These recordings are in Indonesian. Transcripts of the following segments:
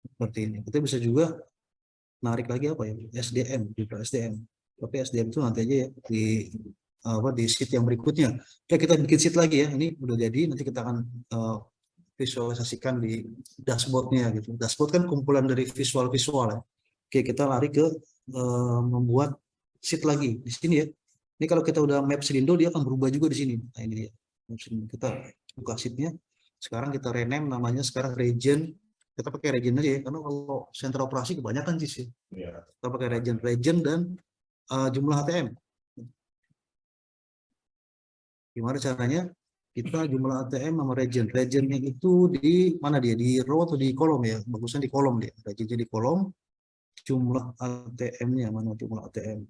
Seperti ini. Kita bisa juga narik lagi apa ya, SDM, juga SDM. Tapi SDM itu nanti aja ya di sheet yang berikutnya. Oke, kita bikin sheet lagi ya. Ini udah jadi, nanti kita akan visualisasikan di dashboardnya gitu. Dashboard kan kumpulan dari visual-visual ya. Oke, kita lari ke membuat sheet lagi di sini ya. Ini kalau kita udah map Selindo, dia akan berubah juga di sini. Nah ini dia. Kita buka sheetnya. Sekarang kita rename namanya sekarang region. Kita pakai region aja ya, karena kalau sentra operasi kebanyakan sih. Kita pakai region dan jumlah ATM. Gimana caranya? Kita jumlah ATM sama region. Regionnya itu di mana dia? Di row atau di kolom ya? Bagusnya di kolom dia. Regionnya di kolom. Jumlah ATM-nya mana jumlah ATM?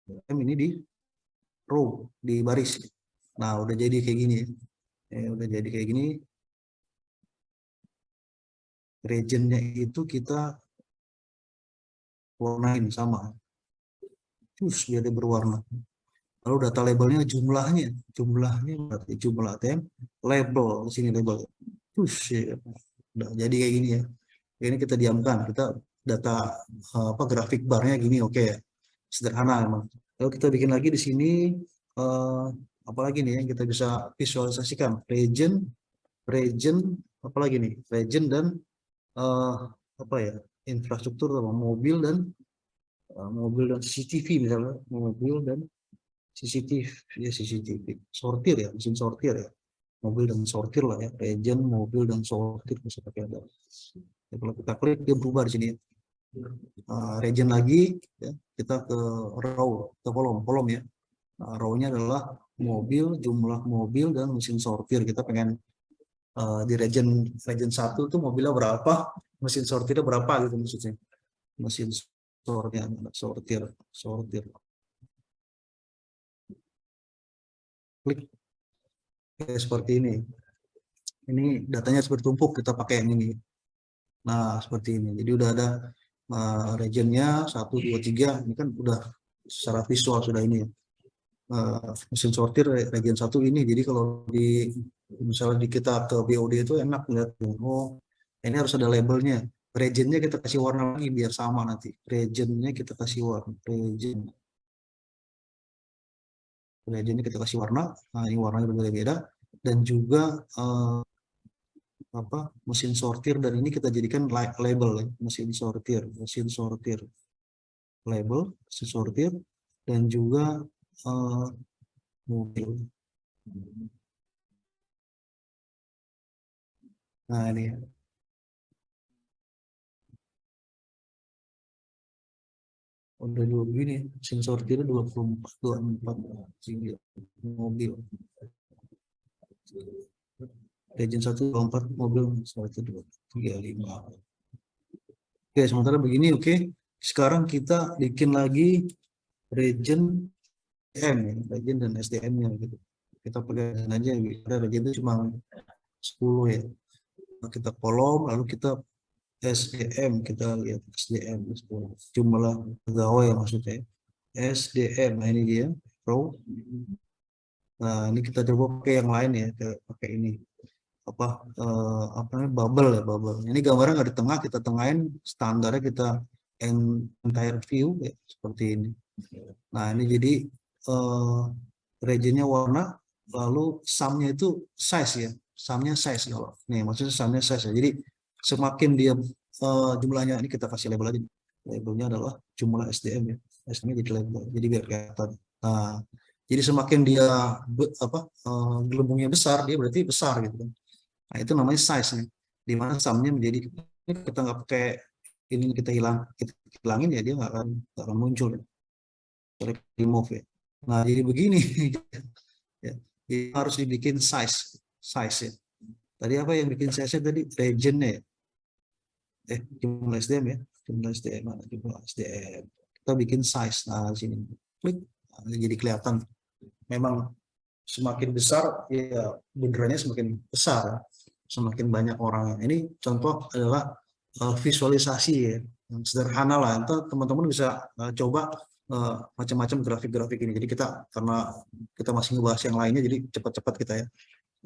ATM ini di row, di baris. Nah, udah jadi kayak gini. Udah jadi kayak gini. Regionnya itu kita warnain sama. Terus dia ada berwarna. Lalu data labelnya jumlahnya berarti jumlah ATM, label di sini label. Terus ya, udah jadi kayak gini ya. Ini kita diamkan, kita data grafik barnya gini, oke ya. Sederhana emang. Lalu kita bikin lagi di sini apalagi nih yang kita bisa visualisasikan, region apalagi nih, region dan apa ya, infrastruktur sama mobil dan CCTV misalnya, mobil dan CCTV ya, CCTV sortir ya, mesin sortir ya, mobil dan sortir lah ya, region mobil dan sortir bisa pakai ada. Ya, kalau kita klik dia berubah di sini. Region lagi ya, kita ke row, ke kolom ya. Row-nya adalah mobil, jumlah mobil dan mesin sortir. Kita pengen di region 1 tuh mobilnya berapa, mesin sortirnya berapa gitu maksudnya. Mesin sortir. Klik kayak seperti ini. Ini datanya seperti tumpuk, kita pakai yang ini. Nah, seperti ini. Jadi udah ada regionnya 1, 2, 3. Ini kan udah secara visual sudah ini ya. Mesin sortir region 1 ini. Jadi kalau misalnya kita ke BOD itu enak lihat. Oh, ini harus ada labelnya. Regionnya kita kasih warna lagi biar sama nanti. Regionnya kita kasih warna. Regionnya kita kasih warna. Nah, ini warnanya berbeda-beda. Dan juga mesin sortir, dan ini kita jadikan label ya. mesin sortir label, mesin sortir, dan juga mobil. Nah ini udah dua begini, mesin sortir 24 mobil. Region 1 24 mobil, sortir 35. Oke, sementara begini. Oke, sekarang kita bikin lagi region region dan SDM-nya gitu. Kita pakai aja, ada region itu cuma 10 ya. Kita kolom, lalu kita SDM, kita lihat SDM jumlah pegawai maksudnya SDM. Nah ini dia row. Nah ini kita coba pakai yang lain ya, pakai ini apa namanya, bubble ya, bubble. Ini gambarnya nggak di tengah, kita tengahin, standarnya kita entire view ya, seperti ini. Nah ini jadi regionnya warna, lalu sumnya itu size ya, sumnya size. Kalau nih maksudnya sumnya size ya. Jadi semakin dia jumlahnya, ini kita kasih label aja, labelnya adalah jumlah SDM ya, SDM jadi label, jadi biar kelihatan. Nah jadi semakin dia gelembungnya besar, dia berarti besar gitu kan. Nah itu namanya size nih, dimana sumnya menjadi, kita nggak pakai ini, kita hilangin ya, dia nggak akan muncul ya. Remove ya. Nah jadi begini ya, jadi harus dibikin size ya. Tadi apa yang bikin size tadi, regionnya ya, jumlah SDM ya, jumlah SDM mana, jumlah SDM, kita bikin size. Nah di sini klik, nah, jadi kelihatan memang semakin besar ya, bunderannya semakin besar, semakin banyak orang. Ini contoh adalah visualisasi ya, yang sederhana lah. Entah teman-teman bisa coba macam-macam grafik-grafik ini. Jadi kita, karena kita masih ngebahas yang lainnya, jadi cepat-cepat kita ya.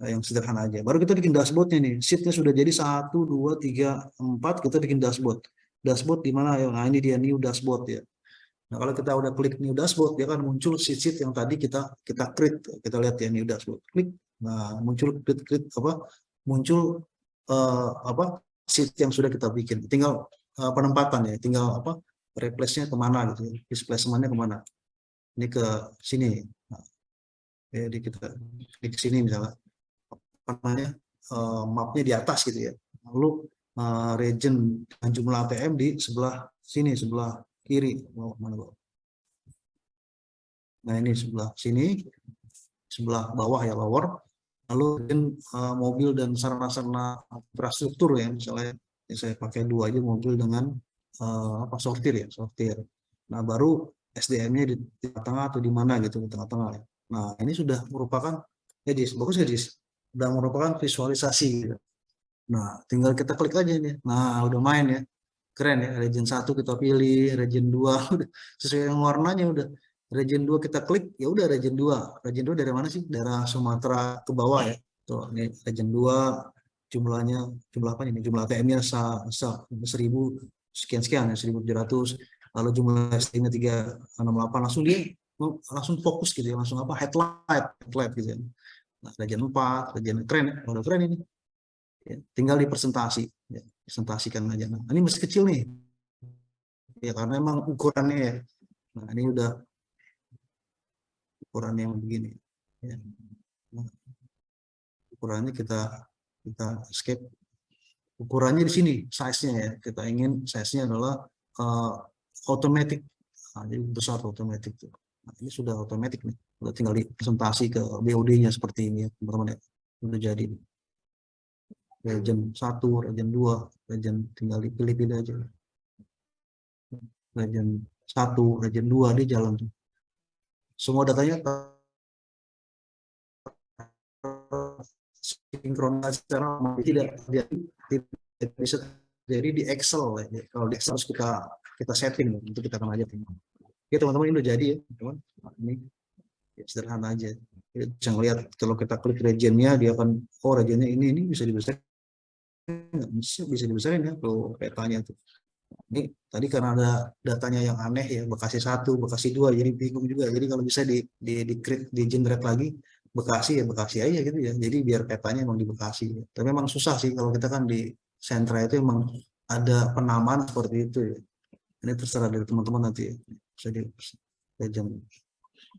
yang sederhana aja. Baru kita bikin dashboardnya nih. Sheetnya sudah jadi 1, 2, 3, 4. Kita bikin dashboard. Dashboard di mana? Nah, ini dia new dashboard ya. Nah, kalau kita udah klik new dashboard, dia akan muncul sheet-sheet yang tadi kita create. Kita lihat ya new dashboard. Klik. Nah, muncul create apa? Muncul sheet yang sudah kita bikin. Tinggal penempatan ya. Tinggal apa? Replace-nya kemana gitu. Displacement-nya kemana? Ini ke sini. Nah, jadi kita klik sini misalnya. Namanya mapnya di atas gitu ya. Lalu region dengan jumlah ATM di sebelah sini, sebelah kiri. Nah ini sebelah sini, sebelah bawah ya lower. Lalu mobil dan sarana-sarana infrastruktur ya, misalnya ya saya pakai 2 aja mobil dengan sortir ya, sortir. Nah baru SDM-nya di tengah atau di mana gitu, di tengah-tengah ya. Nah ini sudah merupakan ya Jis, bagus ya Jis, sudah merupakan visualisasi gitu. Nah tinggal kita klik aja nih, nah udah main ya, keren ya. Region 1 kita pilih, region 2 udah sesuai yang warnanya udah. Region 2 kita klik, ya udah region 2. Region 2 dari mana sih? Daerah Sumatera ke bawah ya. Tuh, ini region 2 jumlahnya, jumlah apa ini? Jumlah ATM-nya 1000 sekian-sekian ya, 1700. Lalu jumlah SDM-nya 368, langsung dia langsung fokus gitu ya, langsung apa? Headlight gitu ya. Nah, region 4, region keren ya, udah keren ini. Ya, tinggal dipresentasi, ya, presentasikan aja. Nah, ini masih kecil nih. Ya karena emang ukurannya ya. Nah, ini udah ukuran yang begini ya. Nah, ukurannya kita escape, ukurannya di sini size-nya ya, kita ingin size-nya adalah automatic. Nah, jadi besar automatic tuh. Nah, ini sudah automatic nih, udah tinggal dipresentasi ke BOD-nya seperti ini ya teman-teman ya, udah jadi region 1, region 2, region tinggal dipilih-pilih aja, region 1, region 2 di jalan tuh semua datanya sinkronisasi secara tidak bisa jadi di Excel ya. Kalau di Excel harus kita setting untuk kita akan aja ya teman-teman, ini udah jadi ya teman. Ini ya, sederhana aja kita bisa ngelihat kalau kita klik regionnya dia akan regionnya ini bisa dibesarin, bisa dibesarin ya kalau petanya tuh. Ini tadi karena ada datanya yang aneh ya, Bekasi 1, Bekasi 2, jadi bingung juga. Jadi kalau bisa di create, di generate lagi Bekasi ya Bekasi aja gitu ya. Jadi biar petanya emang di Bekasi. Tapi memang susah sih kalau kita kan di sentra itu emang ada penamaan seperti itu ya. Ini terserah dari teman-teman nanti ya. Bisa di legend.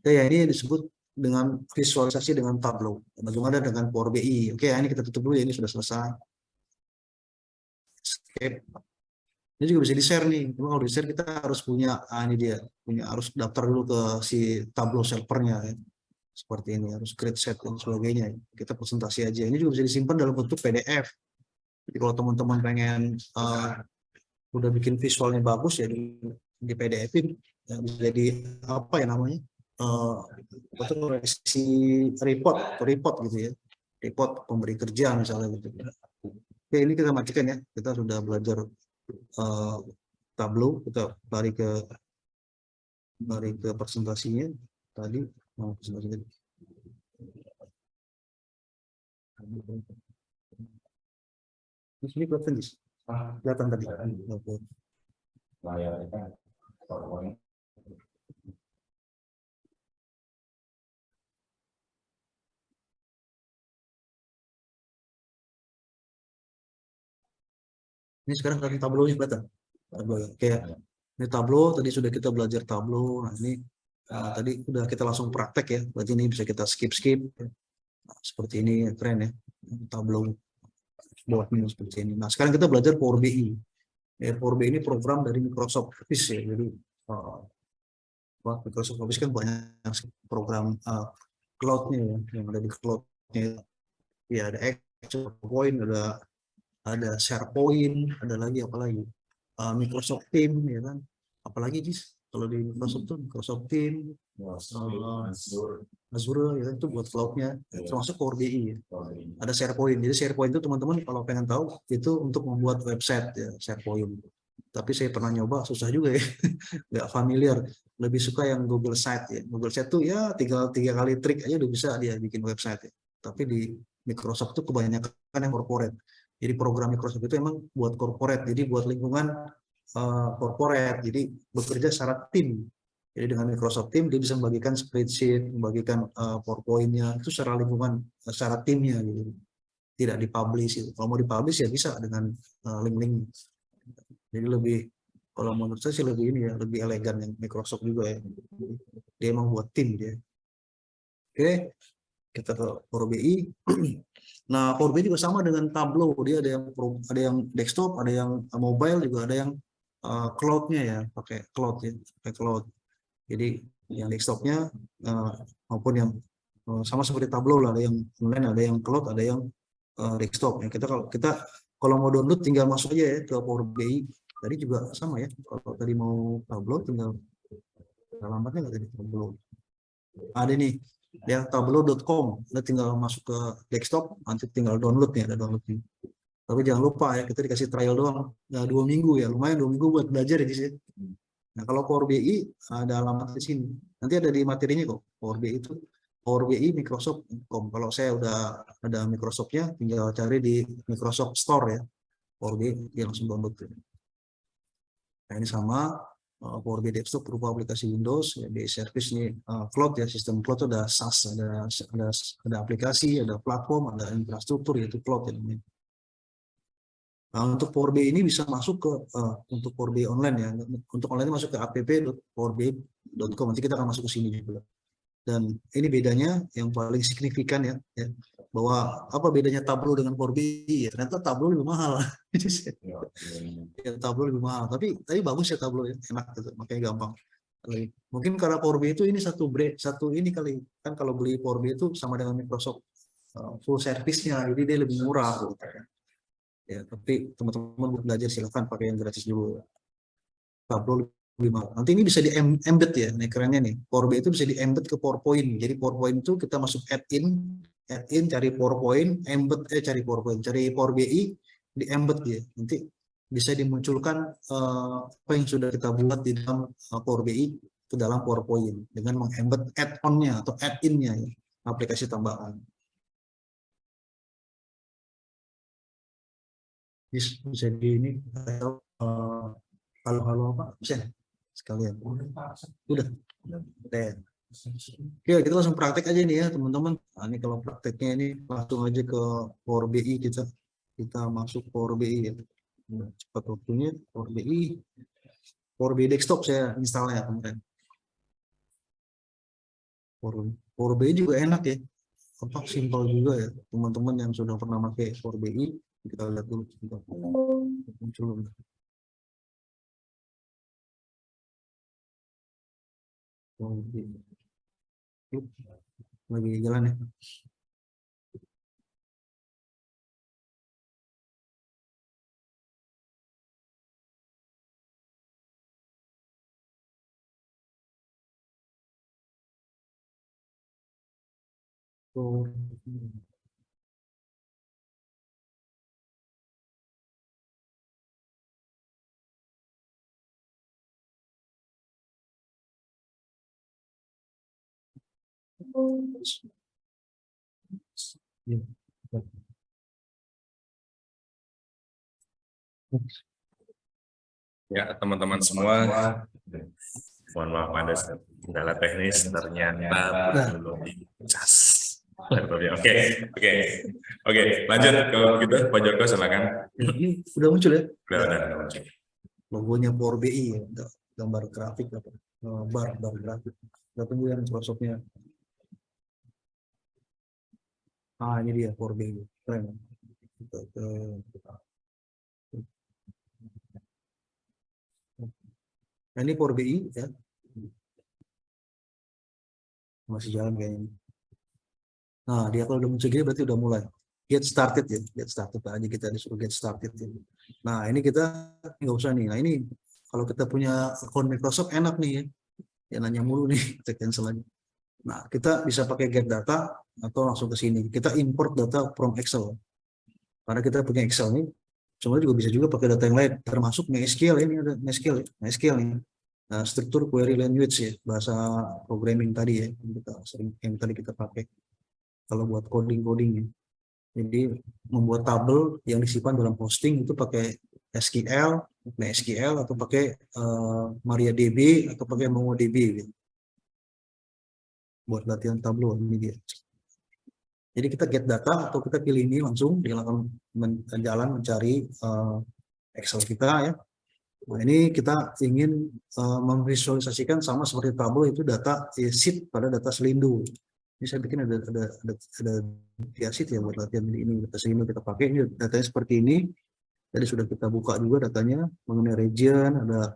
Ya ini disebut dengan visualisasi dengan Tableau. Bagaimana dengan Power BI? Oke, ini kita tutup dulu ya, ini sudah selesai. Escape. Ini juga bisa di-share nih. Cuma kalau di-share kita harus punya, ini dia, harus daftar dulu ke si Tableau servernya ya. Seperti ini, harus create set dan sebagainya. Kita presentasi aja. Ini juga bisa disimpan dalam bentuk PDF. Jadi kalau teman-teman pengen udah bikin visualnya bagus ya di PDF-in, ya, bisa jadi apa ya namanya? Report gitu ya. Report pemberi kerja misalnya gitu. Oke, ini kita matikan ya. Kita sudah belajar Tableau, kita lari ke presentasinya tadi. Presentasi di sini kelihatan guys, kelihatan tadi. Ini sekarang kelihatan Tableau-nya kelihatan. Kayak ini Tableau, tadi sudah kita belajar Tableau. Nah ini tadi udah kita langsung praktek ya, berarti ini bisa kita skip. Nah, seperti ini keren ya, Tableau boardnya seperti ini. Nah sekarang kita belajar Power BI. Ya, Power BI ini program dari Microsoft Office ya, jadi Microsoft Office kan banyak program cloud-nya ya, yang ada di cloud-nya. Ya ada Excel, Point, ada SharePoint, ada lagi apa lagi? Microsoft Team ya kan, apalagi Jis kalau di Microsoft tuh Microsoft Team, Azure ya kan, itu buat cloudnya, termasuk Power BI ya. Ada SharePoint, jadi SharePoint itu teman-teman kalau pengen tahu itu untuk membuat website ya SharePoint. Tapi saya pernah nyoba susah juga ya, nggak familiar. Lebih suka yang Google Site ya. Google Site tuh ya tinggal 3 kali trik aja udah bisa dia bikin website ya. Tapi di Microsoft itu kebanyakan yang corporate. Jadi program Microsoft itu emang buat corporate, jadi buat lingkungan corporate, jadi bekerja secara tim. Jadi dengan Microsoft Team dia bisa membagikan spreadsheet, membagikan PowerPoint-nya itu secara lingkungan, secara timnya gitu. Tidak dipublish gitu. Kalau mau dipublish ya bisa dengan link-link. Jadi lebih, kalau menurut saya sih lebih ini ya, lebih elegan yang Microsoft juga ya. Dia emang buat tim dia. Oke, kita ke Power BI. Nah, Power BI juga sama dengan Tableau. Dia ada yang desktop, ada yang mobile, juga ada yang cloud-nya ya, pakai cloud ya, pakai cloud. Jadi yang desktopnya maupun yang sama seperti Tableau lah, ada yang online, ada yang cloud, ada yang desktop. Ya, kalau mau download tinggal masuk aja ya ke Power BI. Tadi juga sama ya. Kalau tadi mau Tableau tinggal alamatnya nggak tadi Tableau. Ada nih ya, tableau.com. Kita tinggal masuk ke desktop, nanti tinggal download nih, ada downloadnya. Tapi jangan lupa ya, kita dikasih trial doang, ya, 2 minggu ya, lumayan 2 minggu buat belajar ya guys ya. Nah kalau Power BI ada alamat di sini, nanti ada di materinya kok. Power BI itu Power BI Microsoft.com. Kalau saya udah ada Microsoftnya, tinggal cari di Microsoft Store ya, Power BI dia langsung download. Nah ini sama Power BI Desktop berupa aplikasi Windows, ya, di service nih cloud ya, sistem cloud itu ada SaaS, ada aplikasi, ada platform, ada infrastruktur yaitu cloud ya. Nah, untuk Power BI ini bisa masuk ke untuk Power BI online ya. Untuk online masuk ke app.powerbi.com. Nanti kita akan masuk ke sini juga. Dan ini bedanya yang paling signifikan ya, bahwa apa bedanya Tableau dengan Power BI? Ya, ternyata Tableau lebih mahal. Ya, Tableau lebih mahal. Tapi bagus ya Tableau ya, enak gitu, makanya gampang. Mungkin karena Power BI itu ini satu ini kali kan, kalau beli Power BI itu sama dengan Microsoft full service-nya, jadi dia lebih murah gitu. Ya, tapi teman-teman belajar silahkan pakai yang gratis dulu. Tableau lebih mahal. Nanti ini bisa di embed ya, ini kerennya nih. Power BI itu bisa di embed ke PowerPoint. Jadi PowerPoint itu kita masuk add-in, cari PowerPoint, cari PowerPoint, cari Power BI, di embed ya. Nanti bisa dimunculkan apa yang sudah kita buat di dalam Power BI ke dalam PowerPoint dengan mengembed add-on-nya atau add-in-nya ya, aplikasi tambahan. Bisa di ini halo apa bisa sekalian udah. Oke, kita langsung praktek aja nih ya teman-teman. Nah, ini kalau prakteknya ini langsung aja ke Power BI, kita masuk Power BI ya. Cepat waktunya. Power BI desktop saya installnya kemarin. Power BI juga enak ya, apa simpel juga ya teman-teman yang sudah pernah pakai Power BI. Kita lihat dulu muncul. Lagi jalan ya. Ya, teman-teman semua, mohon maaf ada kendala teknis, ternyata belum dicas. Oke, lanjut kalau gitu, Pak Joko silakan. Ini udah muncul ya? Udah muncul. Logonya Power BI ya, gambar grafik apa? Bar grafik. Kita tunggu yang Microsoft-nya. Ah, ini dia Power BI. Keren. Nah, ini Power BI ya. Masih jalan kayaknya. Nah, dia kalau udah muncul gini berarti udah mulai. Get started ya, get started aja, kita disuruh get started ya. Nah, ini kita nggak usah nih. Nah, ini kalau kita punya akun Microsoft enak nih ya. Ya nanya mulu nih, kita cancel aja. Nah, kita bisa pakai get data atau langsung ke sini. Kita import data from Excel. Karena kita punya Excel nih, sebenarnya juga bisa juga pakai data yang lain, termasuk MySQL ini ada MySQL nih. Nah, struktur query language ya, bahasa programming tadi ya, yang tadi kita pakai kalau buat coding ya. Jadi membuat tabel yang disimpan dalam hosting itu pakai SQL, atau pakai MariaDB atau pakai MongoDB gitu. Buat latihan Tableau ini dia. Jadi kita get data atau kita pilih ini langsung dia akan jalan mencari Excel kita ya. Nah, ini kita ingin memvisualisasikan sama seperti Tableau itu data sheet pada data Selindo. Ini saya bikin ada sheet ya buat latihan ini data Selindo kita pakai. Ini datanya seperti ini. Jadi sudah kita buka juga datanya mengenai region, ada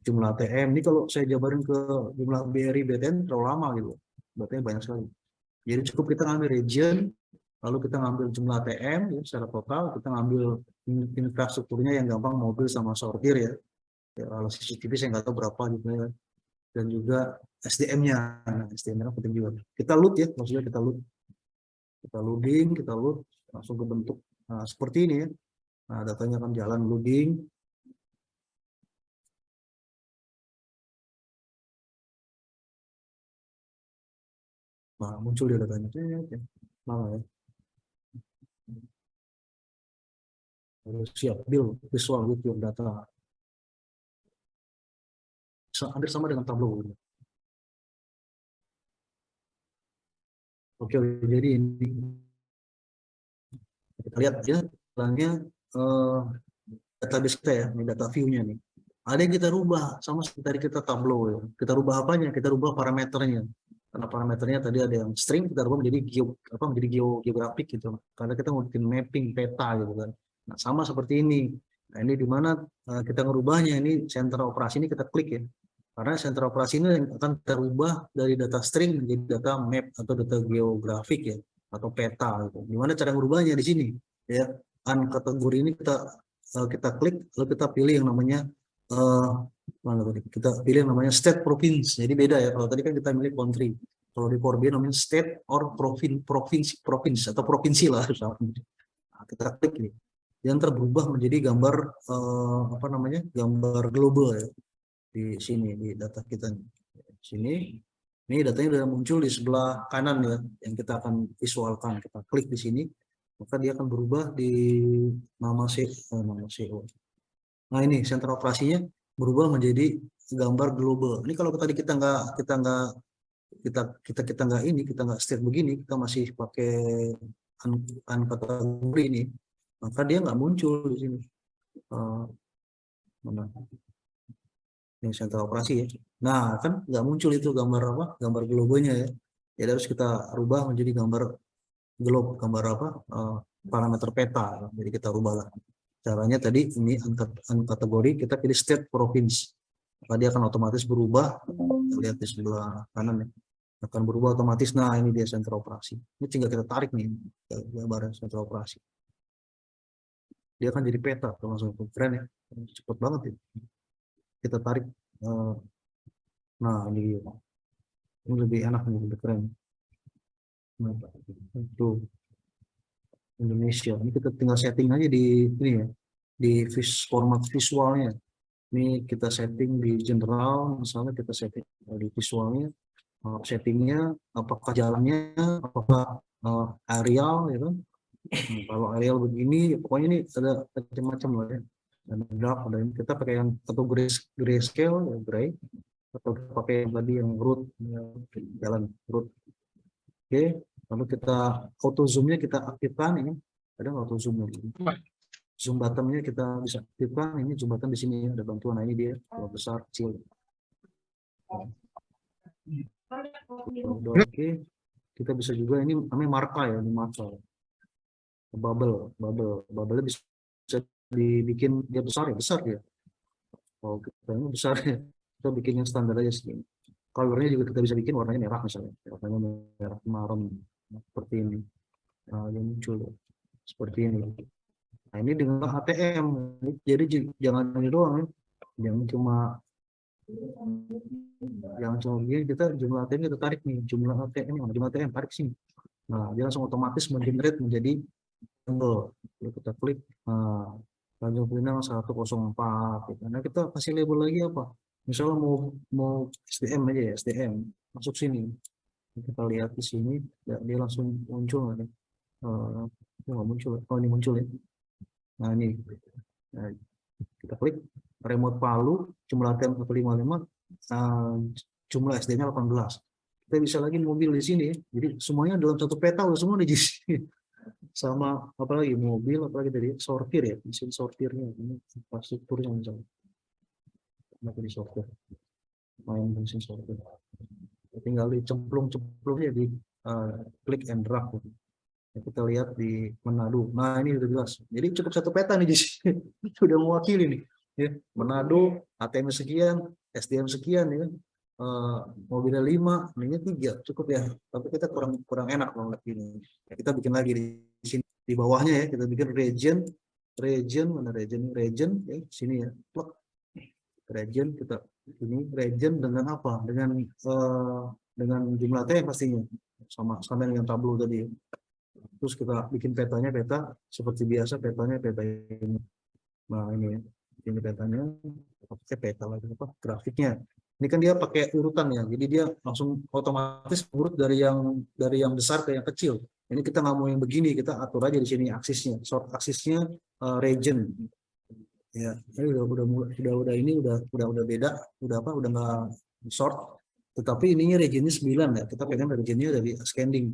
jumlah ATM. Ini kalau saya jabarin ke jumlah BRI BTN terlalu lama gitu. Datanya banyak sekali. Jadi cukup kita ngambil region, lalu kita ngambil jumlah ATM ya, secara total, kita ngambil infrastrukturnya yang gampang mobil sama sortir ya. Kalau CCTV saya nggak tahu berapa gitu ya. Dan juga SDM-nya, SDM-nya penting juga. Kita load ya, maksudnya kita load. Kita loading, kita load, langsung ke bentuk seperti ini ya. Nah, datanya akan jalan loading. Nah, muncul dia datanya. Mana ya? Harus siap, build visual with your data. Hampir sama dengan Tableau. Oke, jadi ini kita lihat ya, bilangnya database kita ya, ini data view-nya nih. Ada yang kita rubah sama seperti tadi kita Tableau ya. Kita rubah apanya? Kita rubah parameternya. Karena parameternya tadi ada yang string, kita rubah menjadi geografik gitu. Karena kita mau bikin mapping peta gitu kan. Nah, sama seperti ini. Nah, ini di mana kita ngerubahnya, ini sentra operasi ini kita klik ya. Karena sentra operasi ini yang akan terubah dari data string menjadi data map atau data geografik ya, atau peta gitu. Gimana cara ngerubahnya di sini ya. Kategori ini kita klik, lalu kita pilih yang namanya kita pilih yang namanya state province. Jadi beda ya, kalau tadi kan kita milih country, kalau di Power BI namanya state or province atau provinsi lah. Nah, kita klik ini yang terberubah menjadi gambar apa namanya, gambar global ya, di sini di data kita sini. Ini datanya sudah muncul di sebelah kanan ya, yang kita akan visualkan. Kita klik di sini, maka dia akan berubah di nama CEO. Nah, ini sentra operasinya berubah menjadi gambar global. Ini kalau tadi kita nggak state begini, kita masih pakai kategori ini, maka dia nggak muncul di sini. Mana? Ini sentra operasi ya. Nah, kan nggak muncul itu gambar apa? Gambar globalnya ya. Jadi harus kita rubah menjadi gambar globe, gambar apa? Parameter peta. Jadi kita rubah lah. Caranya tadi ini kategori kita pilih state province. Maka dia akan otomatis berubah. Kita lihat di sebelah kanan ya. Akan berubah otomatis. Nah, ini dia sentra operasi. Ini tinggal kita tarik nih gambar sentra operasi. Dia akan jadi peta, langsung keren ya. Cepat banget ya. Kita tarik. Nah, ini lebih enak, lebih keren. Nah, itu Indonesia. Ini kita tinggal setting aja di ini ya, di format visualnya. Ini kita setting di general, misalnya kita setting di visualnya, settingnya apakah jalannya, apakah aerial, ya kan? Kalau aerial begini, pokoknya ini ada macam-macam lah ya. Ada dark, ada ini kita pakai yang atau grayscale, ya gray, atau pakai yang tadi yang root, ya, jalan root. Oke, lalu kita auto zoomnya kita aktifkan ini, ada auto zoom zoom buttonnya kita bisa aktifkan. Ini zoom button di sini ada bantuan. Nah, ini dia kalau besar kecil. Oke, kita bisa juga ini namanya marka ya, ini marka bubble bisa dibikin dia besar ya. Kalau kita ini besar ya, kita bikin yang standar aja segini. Colornya juga kita bisa bikin warnanya merah misalnya, warnanya merah marun seperti ini. Nah, yang muncul seperti ini. Nah, ini dengan ATM, jadi jangan ini doang ya. Jangan cuma begini, kita jumlah ATM kita tarik nih, jumlah ATM tarik sini. Nah, dia langsung otomatis mengenerate menjadi tanggal. Kita klik, nah, tanggal final 104. Nah, kita kasih label lagi apa? Misalnya mau SDM aja ya, SDM masuk sini. Kita lihat di sini, dia langsung muncul. nggak muncul. Oh, ini muncul ya. Nah, ini. Nah, kita klik remote Palu, jumlah ATM 155, jumlah SD-nya 18. Kita bisa lagi mobil di sini. Jadi semuanya dalam satu peta udah semua di sini. Sama apalagi mobil, apalagi tadi sortir ya, mesin sortirnya, ini infrastrukturnya misalnya. Kenapa di sortir? Main mesin sortir. Tinggal dicemplung-cemplungnya di klik and drag. Kita lihat di Manado. Nah, ini udah jelas. Jadi cukup satu peta nih di sini. Sudah mewakili nih. Ya, Manado, ATM sekian, SDM sekian ya. Mobilnya 5, ini 3, cukup ya. Tapi kita kurang enak kalau lihat ini. Kita bikin lagi di sini di bawahnya ya, kita bikin region mana region ya, sini ya. Region kita ini region dengan apa? Dengan jumlah ATM pastinya. Sama dengan tablo tadi ya. Terus kita bikin petanya, peta seperti biasa, petanya peta ini. Nah, ini petanya, pakai peta lagi apa? Grafiknya. Ini kan dia pakai urutan ya, jadi dia langsung otomatis urut dari yang besar ke yang kecil. Ini kita nggak mau yang begini, kita atur aja di sini aksisnya, short aksisnya region. Ya, ini udah ini udah beda, udah nggak short. Tetapi ininya regionnya 9 ya, kita pengen regionnya dari ascending.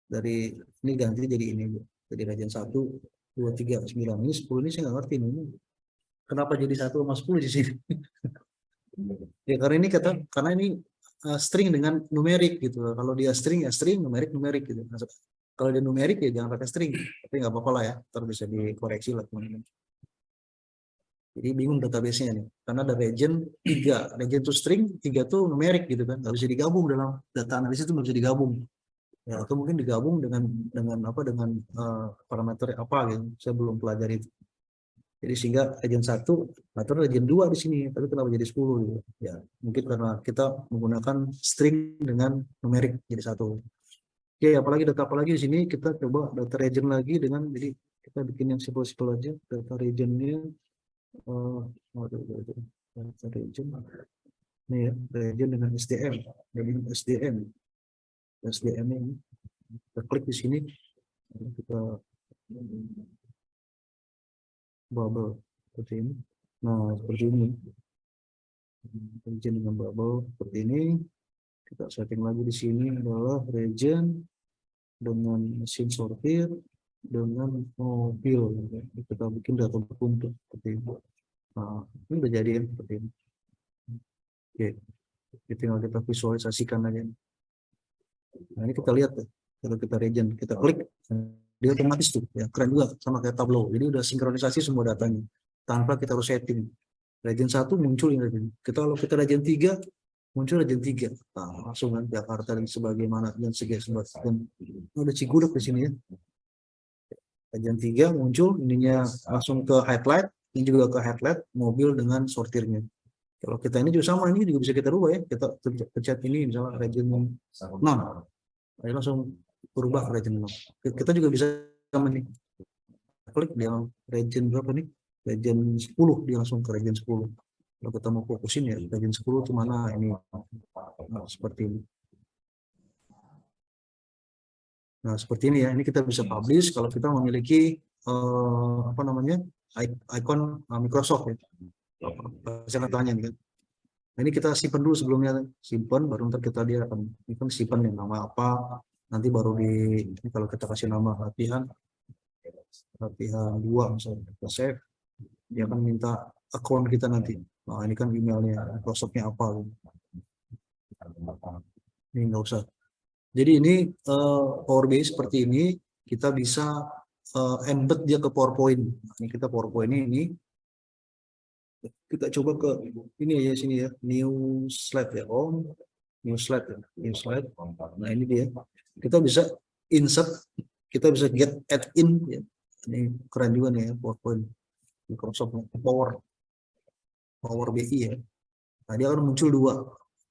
Dari ini ganti jadi ini, jadi region 1, 2, 3, 9. Ini 10 ini saya nggak ngerti ini. Kenapa jadi 1 sama 10 di sini? Ya karena ini string dengan numerik gitu. Kalau dia string ya string, numerik gitu. Kalau dia numerik ya jangan pakai string. Tapi nggak apa-apa lah ya, ntar bisa dikoreksi lah teman-teman. Jadi bingung database-nya nih. Karena ada region 3, region itu string, 3 tuh numerik gitu kan. Nggak bisa digabung dalam data analisis itu nggak bisa digabung. Ya, atau mungkin digabung dengan parameter apa gitu. Saya belum pelajari itu. Jadi sehingga region 1 atau region 2 di sini, tapi kenapa jadi 10 gitu. Ya, mungkin karena kita menggunakan string dengan numerik jadi 1. Oke, apalagi di sini kita coba data region lagi dengan, jadi kita bikin yang simpel-simpel aja. Data regionnya data region. Ini ya, region dengan SDM. Jadi SDM ini kita klik di sini, kita bubble seperti ini. Nah, seperti ini. Region dengan bubble seperti ini. Kita setting lagi di sini adalah region dengan mesin sortir dengan mobil. Kita bikin data berkumpul seperti ini. Nah, ini udah jadi seperti ini. Oke, tinggal kita visualisasikan aja. Nah, ini kita lihat kalau kita region, kita klik, dia otomatis tuh ya, keren juga sama kayak Tableau. Jadi udah sinkronisasi semua datanya tanpa kita harus setting. Region 1 muncul ini. Kalau kita region 3 muncul region 3. Nah, langsung kan Jakarta dan sebagaimana dan sebagainya. Ada Cigudeg di sini ya. Region 3 muncul, ininya langsung ke highlight, ini juga ke highlight mobil dengan sortirnya. Kalau kita ini juga sama, ini juga bisa kita rubah ya. Kita pencet ini misalnya region 6. Jadi langsung berubah ke region 6. Kita juga bisa sama nih. Klik dia region berapa nih? Region 10, dia langsung ke region 10. Kalau kita mau fokusin ya, region 10 itu mana ini? Nah, seperti ini. Nah, seperti ini ya. Ini kita bisa publish kalau kita memiliki icon Microsoft ya. Saya tanya nih kan. Nah, ini kita simpan dulu sebelumnya, simpan baru ntar dia akan simpan yang nama apa, nanti baru ini kalau kita kasih nama latihan 2 misalnya kita save, dia akan minta akun kita nanti. Nah, ini kan emailnya Microsoftnya apa, ini nggak usah. Jadi ini Power BI seperti ini, kita bisa embed dia ke PowerPoint. Nah, ini kita PowerPoint ini kita coba ke ini ya, sini ya, new slide ya, new slide ya, new slide. Nah, ini dia, kita bisa insert, kita bisa get add in ya. Ini keren juga nih ya, PowerPoint Microsoft Power BI ya. Nah, dia akan muncul 2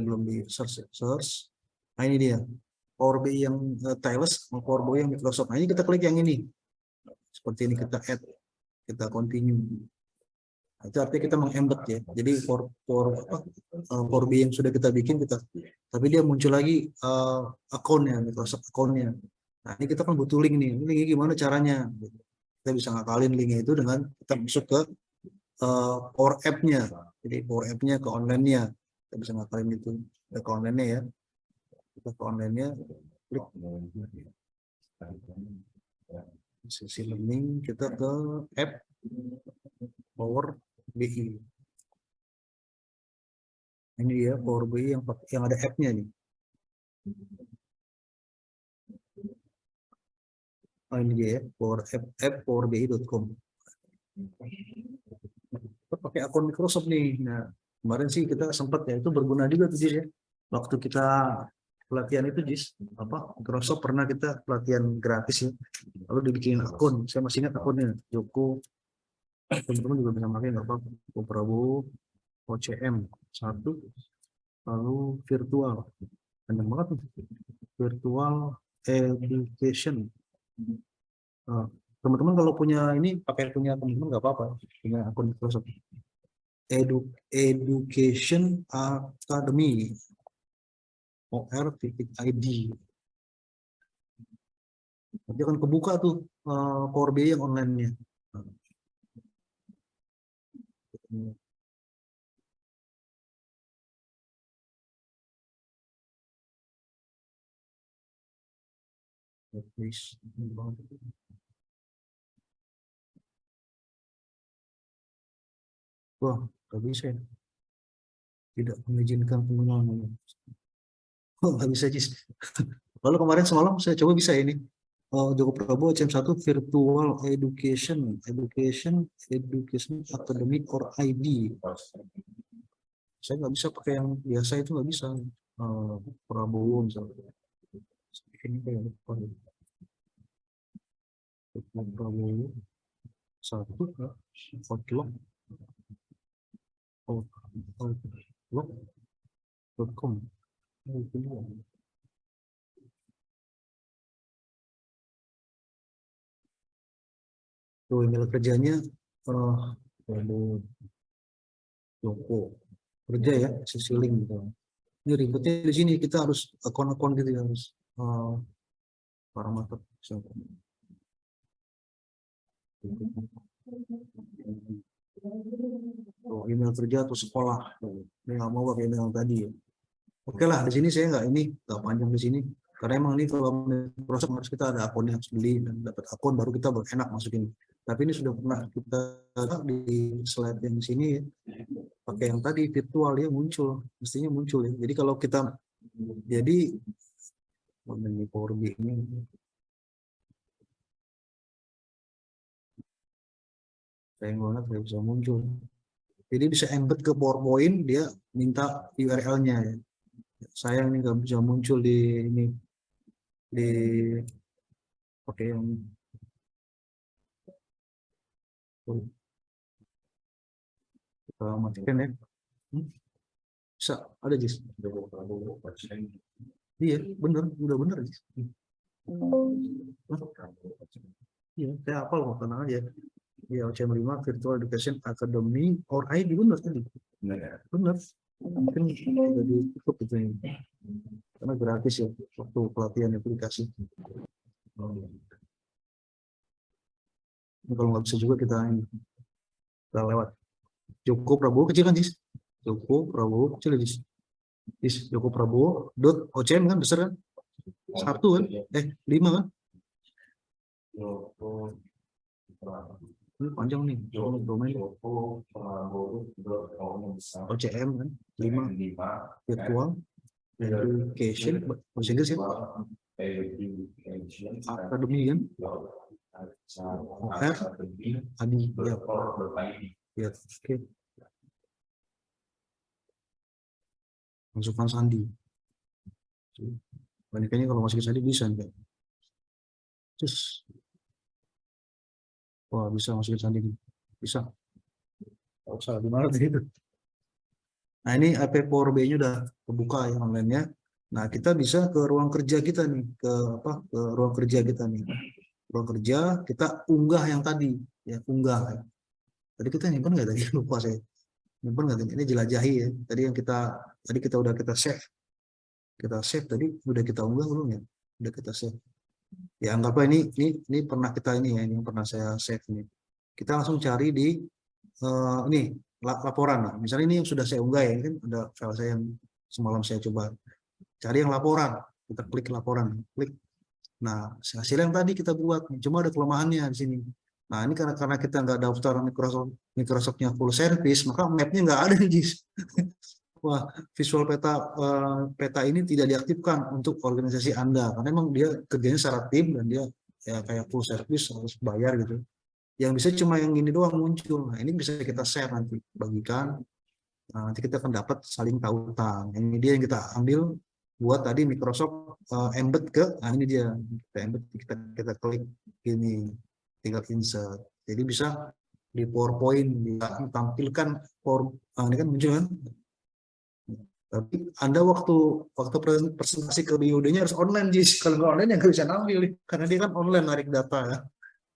belum di search. Nah, ini dia Power BI yang Tiles sama Power BI yang Microsoft. Nah, ini kita klik yang ini seperti ini, kita add, kita continue. Nah, itu artinya kita meng-embed ya. Jadi Power BI yang sudah kita bikin, tapi dia muncul lagi akunnya, Microsoft akunnya. Nah, ini kita kan butuh link nih. Linknya gimana caranya? Kita bisa ngakalin linknya itu dengan kita masuk ke Power App-nya. Jadi Power App-nya ke online-nya. Kita bisa ngakalin itu ke online-nya ya. Kita ke online-nya, klik sesi learning, kita ke app Power BI. Ini dia Power BI yang ada app-nya nih. Oh, ini dia ya, powerbi.com. Kita pakai akun Microsoft nih. Nah, kemarin sih kita sempat ya, itu berguna juga tuh Jis ya. Waktu kita pelatihan itu Jis, Microsoft pernah kita pelatihan gratis ya. Lalu dibikin akun, saya masih ingat akunnya, Joko. Teman-teman juga bisa pakai nggak apa-apa. Joko Prabowo, OCM 1, lalu virtual. Panjang banget tuh. Virtual education. Teman-teman kalau punya ini pakai punya teman-teman nggak apa-apa, punya akun Microsoft. Education Academy OR.id. Nanti akan kebuka tuh Power BI yang online-nya. Wah, nggak bisa ya. Tidak mengizinkan penggunaan. Oh, nggak bisa Jis. Lalu kemarin semalam saya coba bisa ini. Joko Prabowo CM1 Virtual Education Academy or ID. Saya nggak bisa pakai yang biasa, itu nggak bisa. Prabowo misalnya. Ini kayak Prabowo 1 Outlook Outlook.com. Tuh email kerjanya Joko kerja ya, sisi link gitu. Ini ribetnya di sini, kita harus akun-akun gitu ya, harus parameter. Email kerja atau sekolah, ini nggak mau pakai email tadi ya. Oke lah, di sini saya nggak panjang di sini, karena emang ini kalau proses harus kita ada akun yang harus beli dan dapat akun baru kita enak masukin. Tapi ini sudah pernah kita di slide yang di sini ya, pakai yang tadi virtual ya, muncul, mestinya muncul ya. Jadi kalau kita ini Power BI ini sayang banget nggak bisa muncul. Jadi bisa embed ke PowerPoint, dia minta URL-nya ya. Sayang ini nggak bisa muncul di ini, di pakai yang kita matikan ya. Bisa ada Jis. Iya bener, udah bener Jis. Iya, saya hafal kok, tenang aja. Ya, OCM5 Virtual Education Academy or ID bener tadi. Bener. Mungkin sudah ditutup itu ini. Karena gratis ya waktu pelatihan aplikasi. Kalau nggak bisa juga kita lewat. Joko Prabowo kecil kan Jis? Joko Prabowo kecil Jis. Joko Prabowo .ocm kan besar kan? 1 kan? 5 kan? Ini panjang nih, domain OCM kan, 5 virtual education bahasa Inggris ya, akademi kan, OR Adi ya, oke. Masukkan sandi, banyaknya kalau masukin sandi bisa enggak? Terus wah, bisa masukin sandi, bisa. Oh, salah di mana tadi itu? Nah, ini app Power BI-nya udah kebuka ya online-nya. Nah, kita bisa ke ruang kerja kita nih, ke ruang kerja kita nih. Ruang kerja, kita unggah yang tadi, ya unggah. Tadi kita nyimpen nggak tadi? Lupa saya. Nyimpen nggak tadi? Ini jelajahi ya. Tadi kita udah kita save. Kita save tadi udah kita unggah belum ya? Udah kita save. Ya anggaplah ini pernah kita ini ya, ini yang pernah saya save ini. Kita langsung cari di ini laporan. Nah, misalnya ini yang sudah saya unggah ya, ini kan ada file saya yang semalam saya coba cari yang laporan. Kita klik laporan, klik. Nah, hasil yang tadi kita buat, cuma ada kelemahannya di sini. Nah, ini karena kita nggak daftar Microsoftnya full service, maka mapnya nggak ada nih, Jis. Wah, visual peta peta ini tidak diaktifkan untuk organisasi Anda, karena memang dia kerjanya secara tim dan dia ya kayak full service harus bayar gitu. Yang bisa cuma yang ini doang muncul. Nah, ini bisa kita share nanti, bagikan. Nah, nanti kita akan dapat saling tautan. Ini dia yang kita ambil buat tadi Microsoft embed ke, nah ini dia kita embed, kita klik ini, tinggal insert. Jadi bisa di PowerPoint ditampilkan ini kan muncul kan. Tapi Anda waktu presentasi ke BUD-nya harus online, Jis. Kalau nggak online ya nggak bisa nampil, karena dia kan online narik data ya.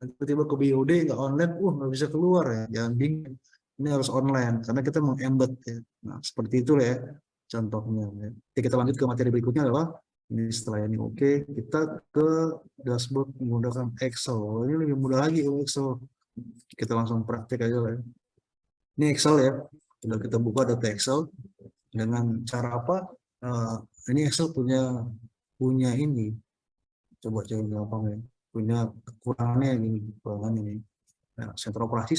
Tiba-tiba ke BUD nggak online, nggak bisa keluar ya. Jangan bingung. Ini harus online karena kita mau embed ya. Nah, seperti itu ya contohnya. Ya. Jadi kita lanjut ke materi berikutnya adalah ini setelah ini oke, kita ke dashboard menggunakan Excel. Ini lebih mudah lagi Excel. Kita langsung praktik aja lah ya. Ini Excel ya. Sudah kita buka data Excel dengan cara apa? Ini Excel punya ini. Coba gampang ya. Punya kekurangannya ini, kekurangan ini. Nah, sentra operasi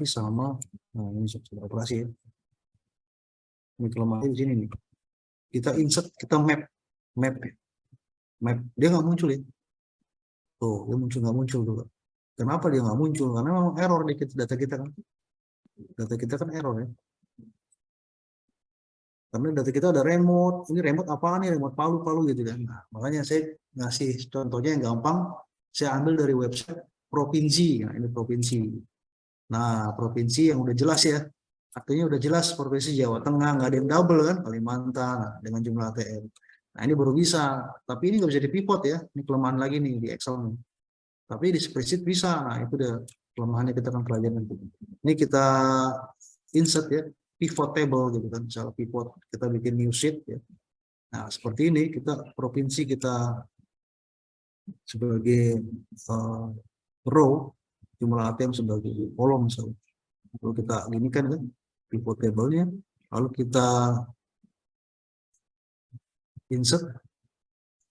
sama, nah ini sentra operasi ya. Ini kelemahan di sini nih. Kita insert, kita map, dia nggak muncul ya. Tuh, dia nggak muncul tuh. Kenapa dia nggak muncul? Karena memang error di data kita kan. Data kita kan error ya. Karena data kita ada remote, ini remote apa nih, remote Palu gitu kan. Nah, makanya saya ngasih contohnya yang gampang, saya ambil dari website provinsi. Nah, ini provinsi. Nah, provinsi yang udah jelas ya. Artinya udah jelas provinsi Jawa Tengah, nggak ada yang double kan, Kalimantan dengan jumlah ATM. Nah, ini baru bisa, tapi ini nggak bisa di pivot ya. Ini kelemahan lagi nih di Excel nih. Tapi di spreadsheet bisa. Nah, itu udah kelemahannya, kita akan pelajari nanti. Ini kita insert ya, pivot table gitu kan, misalnya pivot, kita bikin new sheet ya. Nah, seperti ini kita provinsi kita sebagai row, jumlah ATM sebagai kolom misalnya. Lalu kita gini kan pivot table-nya, lalu kita insert,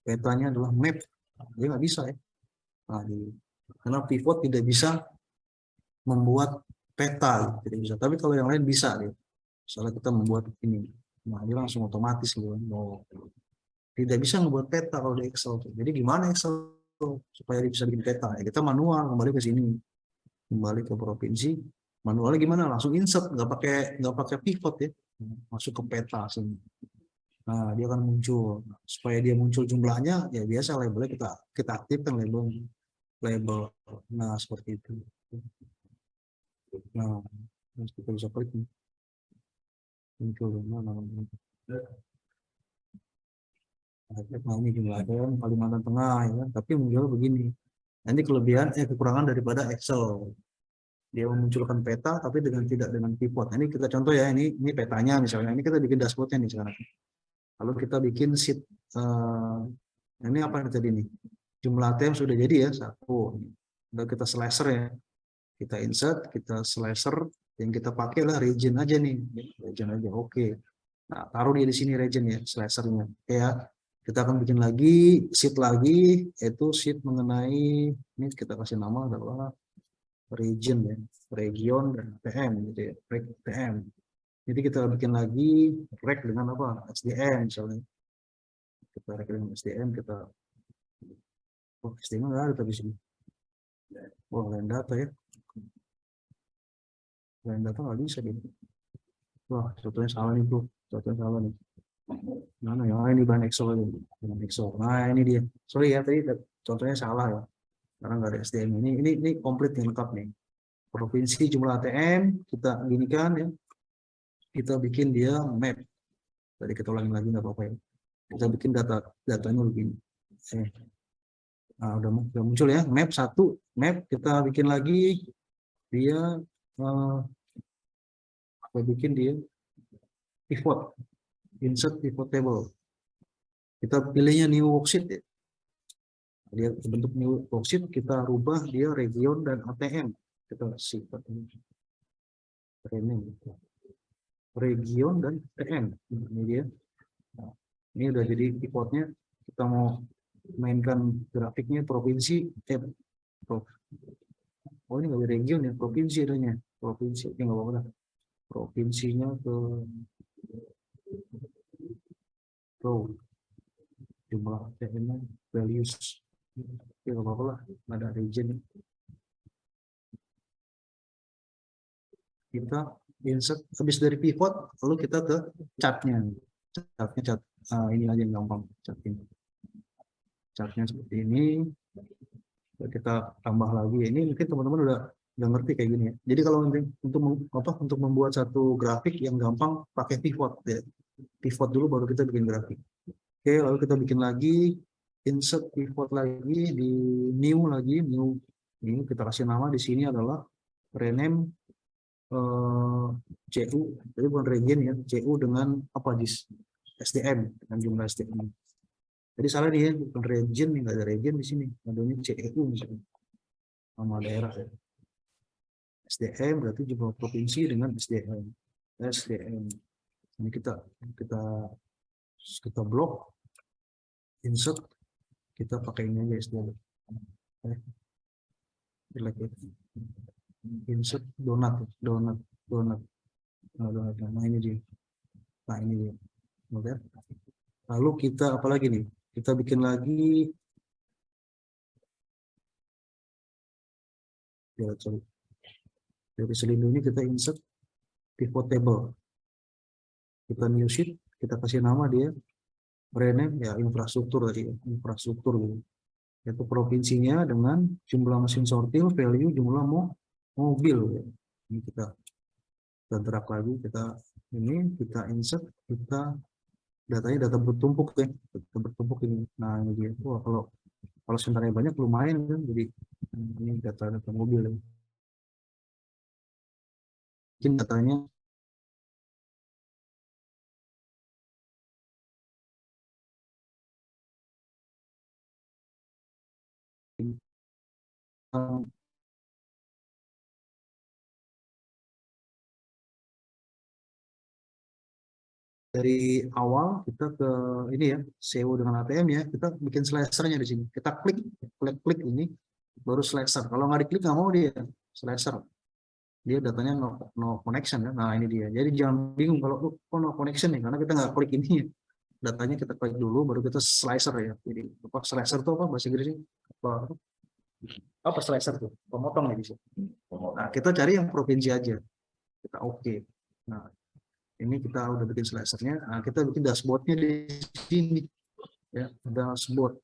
petanya adalah map, dia nggak bisa ya. Nah, karena pivot tidak bisa membuat peta, tidak bisa. Tapi kalau yang lain bisa ya. Misalnya kita membuat ini, nah dia langsung otomatis gitu. Tidak bisa membuat peta kalau di Excel. Jadi gimana Excel supaya dia bisa bikin peta? Ya, kita manual, kembali ke sini, kembali ke provinsi. Manualnya gimana? Langsung insert, nggak pakai pivot ya, masuk ke peta sini. Nah, dia akan muncul. Supaya dia muncul jumlahnya, ya biasa labelnya kita aktifkan label. Nah, seperti itu. Nah, kita bisa klik nih. Muncul mana? Nah, ini jumlah ATM Kalimantan Tengah ya. Tapi muncul begini. Nanti kekurangan daripada Excel. Dia memunculkan peta tapi tidak dengan pivot. Nah, ini kita contoh ya, ini petanya misalnya. Ini kita bikin dashboardnya nih sekarang. Lalu kita bikin sheet. Ini apa tadi nih? Jumlah ATM sudah jadi ya, 1. Lalu kita slicer ya. Kita insert, kita slicer, yang kita pakai lah region aja nih. Region aja, oke. Nah, taruh dia di sini region ya, slicernya. Ya, kita akan bikin lagi sheet lagi, yaitu sheet mengenai, ini kita kasih nama adalah region ya, region dan PM gitu ya, reg PM. Jadi kita bikin lagi reg dengan apa? SDM misalnya. Kita reg dengan SDM, SDM nggak ada tapi sini. Lain data ya. Lain data nggak bisa gitu. Wah, contohnya salah nih bro, contohnya salah nih. Mana ya? Ini bahan Excel aja, bahan Excel. Nah ini dia. Sorry ya, tadi contohnya salah ya. Karena nggak ada SDM ini komplit yang lengkap nih. Provinsi jumlah ATM kita ginikan ya. Kita bikin dia map. Tadi kita ulangi lagi nggak apa-apa ya. Kita bikin datanya begini. Nah, udah muncul ya. Map 1, map kita bikin lagi dia kita bikin dia pivot, insert pivot table. Kita pilihnya new worksheet ya. Dia bentuk new worksheet, kita rubah dia region dan ATM. Kita sifat ini rename region dan ATM. Ini dia. Nah, ini udah jadi pivotnya. Kita mau mainkan grafiknya provinsi. Oh ini nggak ada region ya, provinsi adanya. Provinsi, ya nggak apa-apa lah. Provinsinya ke jumlah ATM-nya values. Ya nggak apa-apa lah, ada region. Kita insert habis dari pivot, lalu kita ke chartnya. Cat ini aja yang gampang. Chartnya seperti ini. Kita tambah lagi. Ini mungkin teman-teman udah ngerti kayak gini ya. Jadi kalau untuk membuat satu grafik yang gampang pakai pivot ya. Pivot dulu baru kita bikin grafik. Oke, lalu kita bikin lagi insert pivot lagi di new lagi, new. Ini kita kasih nama di sini adalah rename CU, jadi bukan region ya, CU dengan apa dis SDM dengan jumlah SDM. Jadi salah nih ya, bukan region, nggak ada region di sini, adanya CU misalnya, nama daerah. SDM berarti jumlah provinsi dengan SDM. Ini kita blok, insert, kita pakai ini aja SDM. Insert donat. Nah ini dia. Oke. Lalu kita apa lagi nih? Kita bikin lagi dari selindung ini kita insert pivot table. Kita new sheet, kita kasih nama dia rename ya infrastruktur tadi, infrastruktur gitu. Yaitu provinsinya dengan jumlah mesin sortir, value jumlah mobil ya. Ini kita drag lagi, kita insert, kita datanya data bertumpuk ya, data bertumpuk ini. Nah ini dia. Wah, kalau sebenarnya banyak lumayan kan, jadi ini data mobil ya. Mungkin datanya dari awal kita ke ini ya, SEO dengan ATM ya, kita bikin slicernya di sini. Kita klik ini, baru slicer. Kalau nggak diklik nggak mau dia slicer. Dia datanya no connection ya. Nah ini dia. Jadi jangan bingung kalau no connection nih, karena kita nggak klik ini. Datanya kita klik dulu, baru kita slicer ya. Jadi apa slicer itu apa bahasa Inggrisnya? Apa slicer tuh? Pemotong nih bisa. Nah kita cari yang provinsi aja. Kita oke. Nah ini kita udah bikin slicernya. Nah, kita bikin dashboardnya di sini ya, dashboard.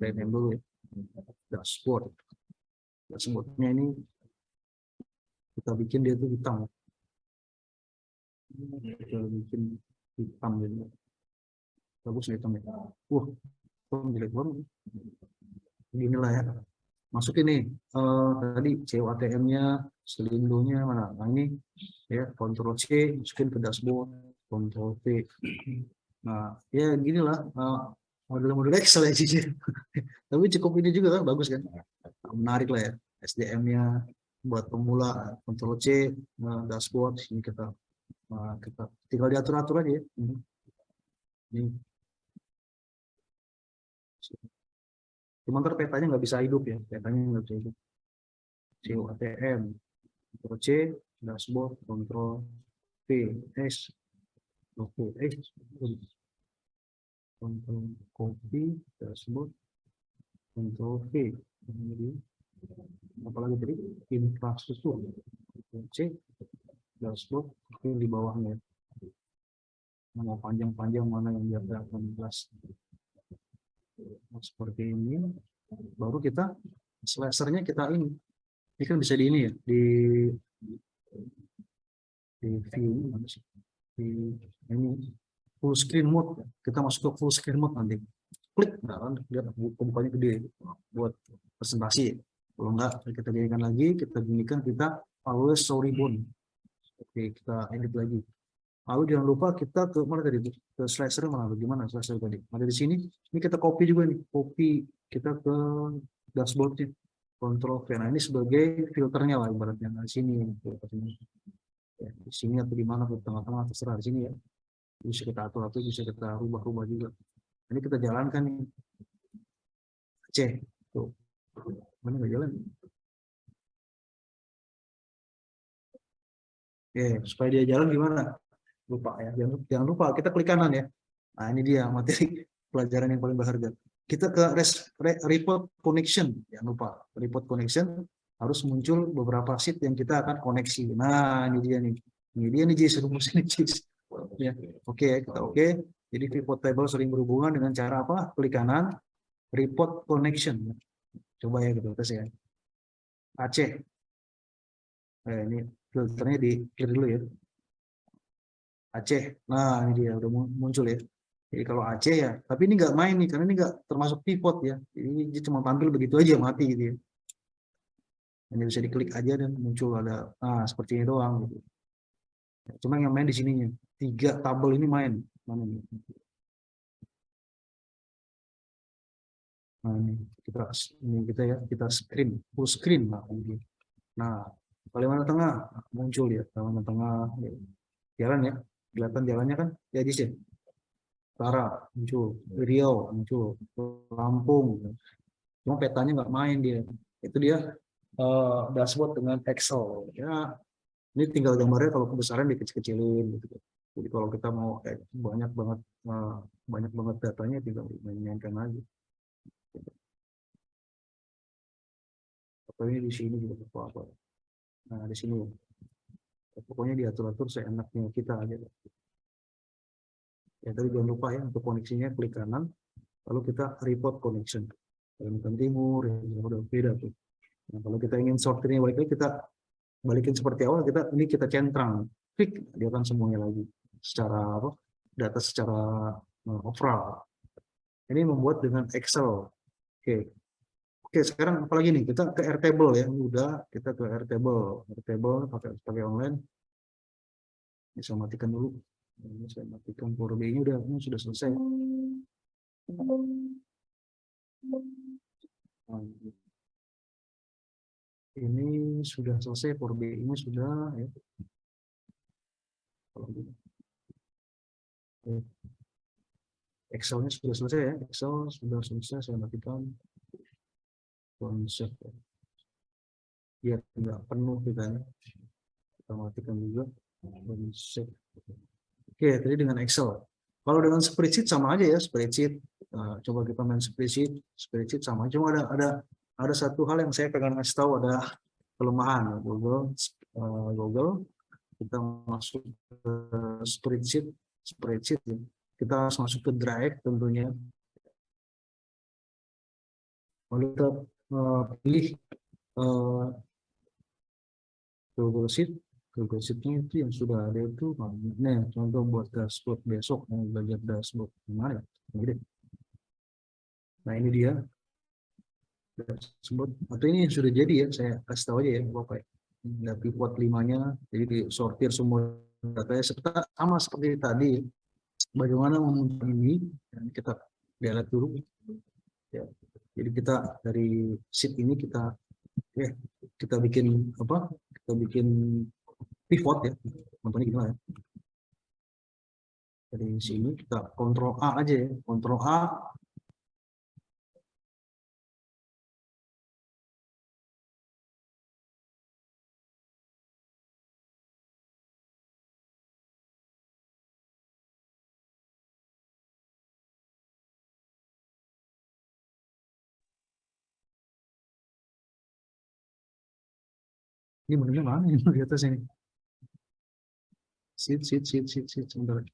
Rename dulu ya. Dashboardnya ini kita bikin dia tuh hitam. Kita bikin hitam gitu. Bagus hitam ya. Jelek banget. Beginilah ya. Masukin nih tadi COATM-nya, selindungnya mana? Nah ini ya, Ctrl C, masukin ke dashboard, Ctrl V. Nah ya ginilah model-model Excel ya sih. Tapi cukup ini juga kan, bagus kan? Menarik lah ya. SDM-nya buat pemula, Ctrl C, dashboard. Ini kita tinggal diatur-atur aja ya. Ini. Cuma ntar petanya nggak bisa hidup ya, petanya nggak bisa hidup. COATM, Ctrl C, dashboard, Ctrl V, S, Ctrl copy, dashboard, Ctrl V. Apalagi tadi infrastruktur, Ctrl C, dashboard, di bawahnya. Mau panjang-panjang mana yang biar 18. Seperti ini, baru kita slicernya kita ini kan bisa di ini ya, di view di ini full screen mode. Kita masuk ke full screen mode nanti, klik, nah kan lihat bukanya gede buat presentasi. Kalau enggak kita jadikan lagi, kita ginikan, kita always show ribbon. Oke, kita edit lagi. Lalu jangan lupa kita ke mana tadi, ke slicer mana, bagaimana slicer tadi ada di sini. Ini kita copy juga nih, copy kita ke dashboardnya, kontrol V. Nah ini sebagai filternya lah ibaratnya. Nah, di sini filternya. Ya, di sini atau di mana di tengah-tengah terserah di sini ya. Bisa kita atur-atur, bisa kita rubah-rubah juga. Ini kita jalankan nih. Aceh. Tuh. Mana nggak jalan? Oke, supaya dia jalan gimana? Lupa ya. Jangan lupa kita klik kanan ya. Nah, ini dia materi pelajaran yang paling berharga. Kita ke report connection. Jangan lupa, report connection harus muncul beberapa sheet yang kita akan koneksi. Nah, ini dia nih. Ini dia nih, Jis. Rumus ini, Jis. Ya. Oke, kita oke. Jadi pivot table sering berhubungan dengan cara apa? Klik kanan, report connection. Coba ya kita tes ya. Aceh. Ini filternya di clear dulu ya. Aceh. Nah, ini dia udah muncul ya. Jadi kalau Aceh ya, tapi ini nggak main nih, karena ini nggak termasuk pivot ya. Jadi ini dia cuma tampil begitu aja, mati gitu ya. Hanya bisa diklik aja dan muncul ada, seperti ini doang gitu. Cuma yang main di sininya, 3 tabel ini main. Mana nih? Nah, ini kita ya, kita screen, full screen lah. Nah, Kalimantan Tengah muncul ya, Kalimantan Tengah ya. Jalan ya, kelihatan jalannya kan, ya di sini. Utara muncul, Riau muncul, Lampung. Cuma petanya nggak main dia. Itu dia dashboard dengan Excel. Ya, ini tinggal gambarnya kalau kebesaran dikecil-kecilin gitu. Jadi kalau kita mau banyak banget banyak banget datanya tinggal dimainkan aja. Atau ini di sini juga apa-apa. Nah, di sini pokoknya diatur-atur seenaknya kita aja. Ya, tadi jangan lupa ya untuk koneksinya klik kanan, lalu kita report connection. Kalimantan Timur, ya, udah beda tuh. Nah, kalau kita ingin sortirnya balik lagi, kita balikin seperti awal, ini kita centang, klik, dia akan semuanya lagi secara apa? Data secara overall. Ini membuat dengan Excel. Oke, oke. Sekarang apalagi nih? Kita ke Airtable ya. Udah, kita ke Airtable. Airtable pakai online. Bisa matikan dulu. Ini saya matikan Power BI-nya ini sudah selesai. Ini sudah selesai, Power BI ini sudah ya. Excel-nya sudah selesai ya. Excel sudah selesai, saya matikan konsep. Biar tidak penuh kita ya. Kita matikan juga konsep. Oke, tadi dengan Excel. Kalau dengan spreadsheet sama aja ya, spreadsheet. Coba kita main spreadsheet sama. Cuma ada satu hal yang saya pengen ngasih tahu, ada kelemahan Google. Kita masuk ke spreadsheet ya. Kita harus masuk ke Drive tentunya. Lalu kita pilih Google Sheet-nya itu yang sudah ada itu. Nah, contoh buat dashboard besok, mau belajar dashboard gimana? Nah, ini dia dashboard. Atau ini yang sudah jadi ya, saya kasih tahu aja ya, Bapak. Ada pivot 5-nya, jadi disortir semua datanya sama seperti tadi. Bagaimana memutar ini? Kita lihat dulu. Ya. Jadi kita dari sheet ini kita bikin apa? Kita bikin pivot ya. Contohnya gimana ya? Dari sini kita kontrol A aja ya. Kontrol A. Ini benernya mana ini di atas ini? Sheet. Sebentar.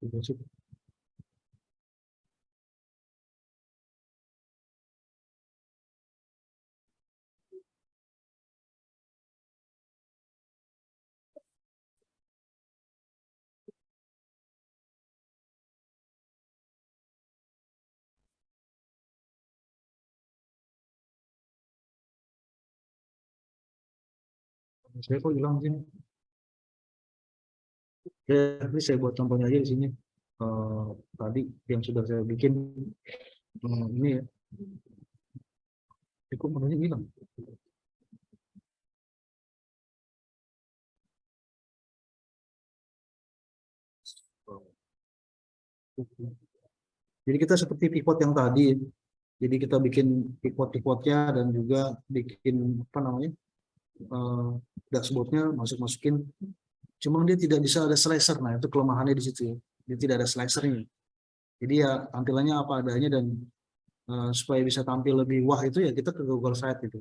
deposit. Saya kok hilang sini. Ya, ini saya buat contohnya aja di sini. Tadi yang sudah saya bikin ini ya. Kok menunya hilang. Jadi kita seperti pivot yang tadi. Jadi kita bikin pivot-pivotnya dan juga bikin apa namanya dashboardnya masukin. Cuma dia tidak bisa ada slicer. Nah itu kelemahannya di situ ya. Dia tidak ada slicernya. Jadi ya tampilannya apa adanya dan supaya bisa tampil lebih wah itu ya kita ke Google Site gitu.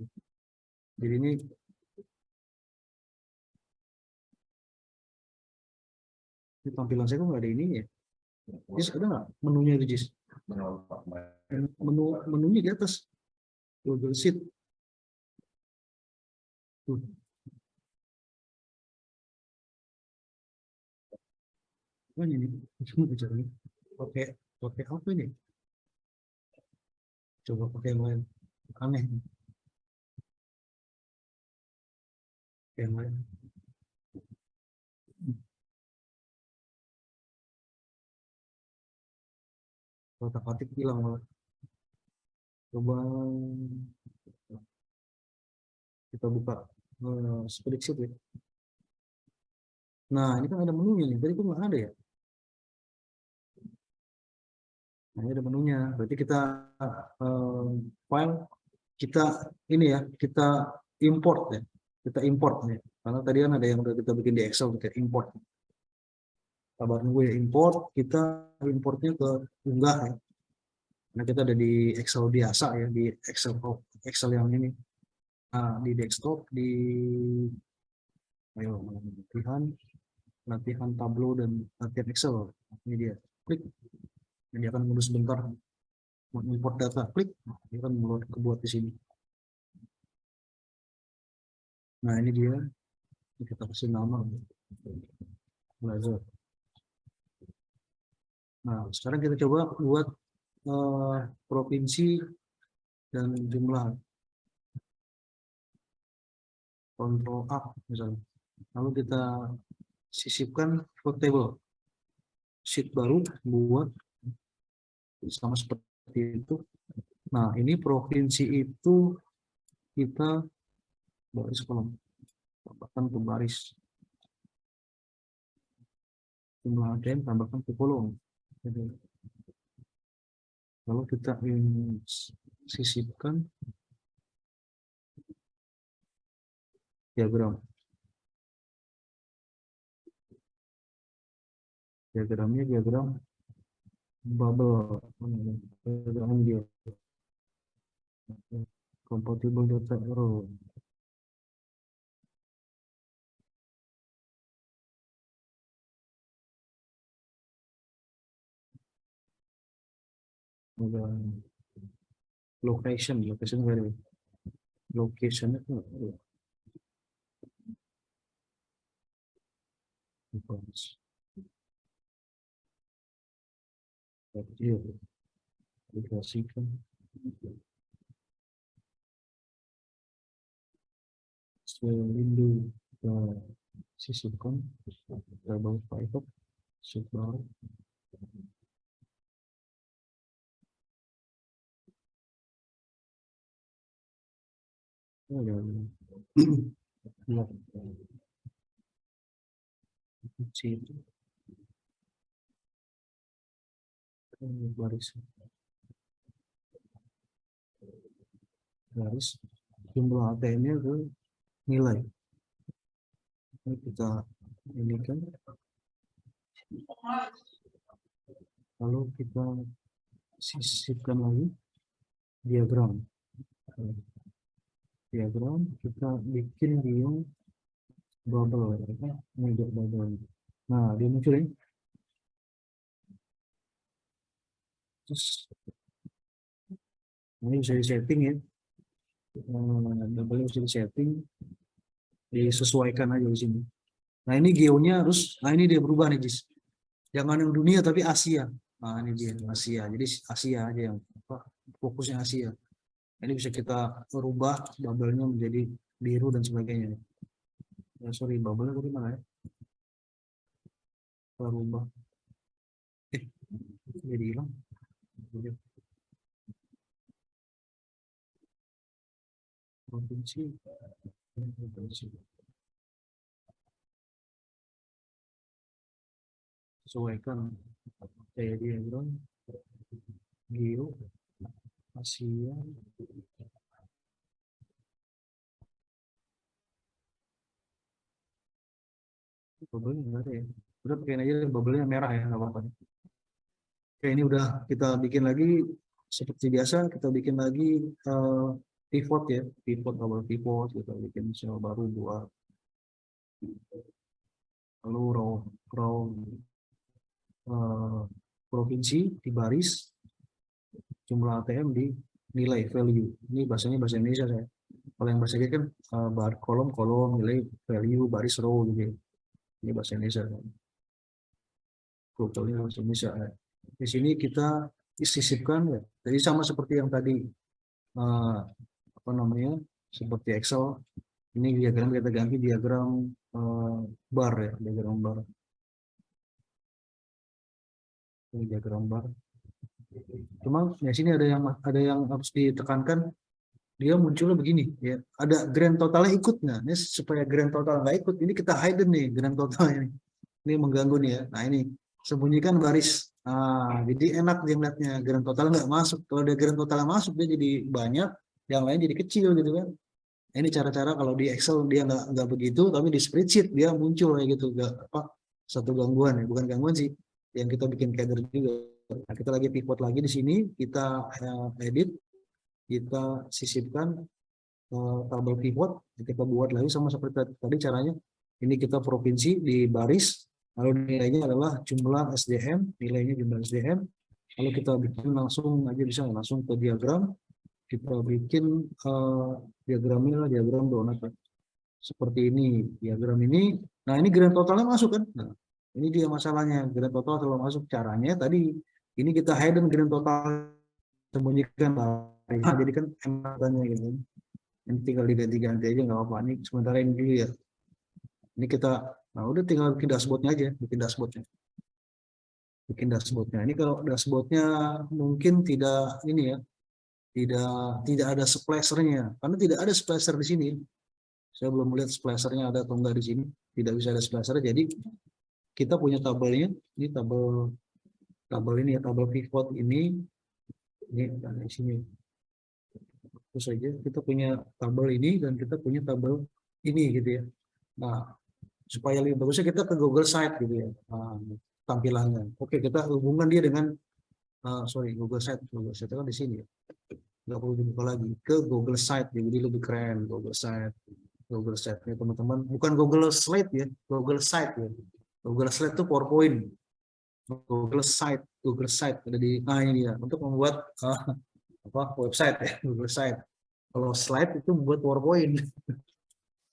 Jadi ini tampilan saya kok nggak ada ini ya. Jis ada nggak menunya itu Jis? Menunya di atas Google Sheet. Tuh. Apa ini? Pakai pakai apa ini? Coba pakai yang lain. Aneh. Yang lain. Kotak-kotak hilang malah. Coba kita buka spreadsheet ya. Nah ini kan ada menunya nih. Tadi kok nggak ada ya? Nah ini ada menunya. Berarti kita file kita ini ya kita import ya. Kita import ya. Karena tadi kan ada yang udah kita bikin di Excel kita import. Kabar gue import kita importnya ke unggah ya. Nah kita ada di Excel biasa ya di Excel yang ini. Nah, di desktop di ayo latihan Tableau dan latihan Excel ini dia klik ini akan mundur sebentar import data klik dia akan mulai kebuat di sini. Nah ini dia kita kasih nama belajar. Nah sekarang kita coba buat provinsi dan jumlah Ctrl A misalnya. Lalu kita sisipkan ke table sheet baru buat sama seperti itu. Nah ini provinsi itu kita baris kolom tambahkan ke baris jumlah ATM tambahkan ke kolom. Jadi, kalau kita ingin sisipkan diagramnya diagram bubble diagram dia compatible data arrow ada location value location itu dikasihkan window sisipkan double pivot shift bar ada baris jumlah ATM-nya ke nilai. Ini kita ini kan lalu kita sisipkan lagi diagram kita bikin dia bubble bubble. Nah dia muncul ini Terus ini bisa di setting ya, double bisa di setting, disesuaikan aja di sini. Nah ini geonya harus, nah ini dia berubah nih Jis. Jangan yang dunia tapi Asia. Nah ini dia Asia, jadi Asia aja yang fokusnya Asia. Ini bisa kita rubah bubble-nya menjadi biru dan sebagainya. Ya, sorry, bubble-nya tadi mana ya? Kita rubah. Jadi hilang. Provinsi. Sesuaikan kayak diagram geo Asia. Bubble-nya enggak ada ya. Udah pakai aja bubble-nya merah ya, nggak apa-apa. Oke, ini udah kita bikin lagi seperti biasa, kita bikin lagi pivot ya, pivot double pivot, kita bikin sel baru buat lalu row provinsi di baris, jumlah ATM di nilai value. Ini bahasanya bahasa Indonesia saya. Kalau yang bahasa Inggris kan kolom nilai value baris row gitu ya. Ini bahasa Indonesia. Totalnya bahasa Indonesia. Di sini kita sisipkan ya. Jadi sama seperti yang tadi apa namanya, seperti Excel. Ini diagram kita ganti diagram bar ya, diagram bar. Ini diagram bar. Cuma di sini ada yang harus ditekankan, dia munculnya begini ya. Ada grand totalnya ikut nggak? Ini supaya grand total nggak ikut, ini kita hide nih grand totalnya nih. Ini mengganggu nih ya. Nah ini sembunyikan baris. Jadi enak dia melihatnya, grand total nggak masuk. Kalau dia grand total masuk dia jadi banyak, yang lain jadi kecil gitu kan. Ini cara-cara kalau di Excel dia nggak begitu, tapi di spreadsheet dia muncul kayak gitu, nggak apa, satu gangguan ya, bukan gangguan sih, yang kita bikin header juga. Nah, kita lagi pivot lagi di sini, kita edit, kita sisipkan tabel pivot, kita buat lagi sama seperti tadi caranya. Ini kita provinsi di baris, lalu nilainya adalah jumlah SDM, nilainya jumlah SDM, lalu kita bikin langsung aja, bisa langsung ke diagram. Kita bikin diagramnya, diagram donat seperti ini, diagram ini. Nah ini grand totalnya masuk kan. Nah, ini dia masalahnya, grand total kalau masuk. Caranya tadi ini kita hidden grand total, sembunyikan jadi kan enakannya gitu. Ini tinggal diganti-ganti aja nggak apa-apa. Ini sementara ini dulu ya. Ini kita, nah udah tinggal bikin dashboardnya aja, bikin dashboardnya. Ini kalau dashboardnya mungkin tidak ini ya, tidak ada splashernya, karena tidak ada splasher di sini. Saya belum melihat splashernya ada atau enggak di sini. Tidak bisa ada splasher. Jadi kita punya tabelnya. Ini tabel ini ya, tabel pivot ini di sini. Terus saja kita punya tabel ini dan kita punya tabel ini gitu ya. Nah, supaya lebih bagusnya kita ke Google Site gitu ya, tampilannya. Oke, kita hubungkan dia dengan Google Site kan di sini ya. Nggak perlu dibuka lagi, ke Google Site, jadi lebih keren. Google Site ya teman-teman, bukan Google Slide ya, Google Site ya. Google Slide itu PowerPoint, Google Site ada di, ini dia untuk membuat website ya, Google Site. Kalau slide itu membuat PowerPoint.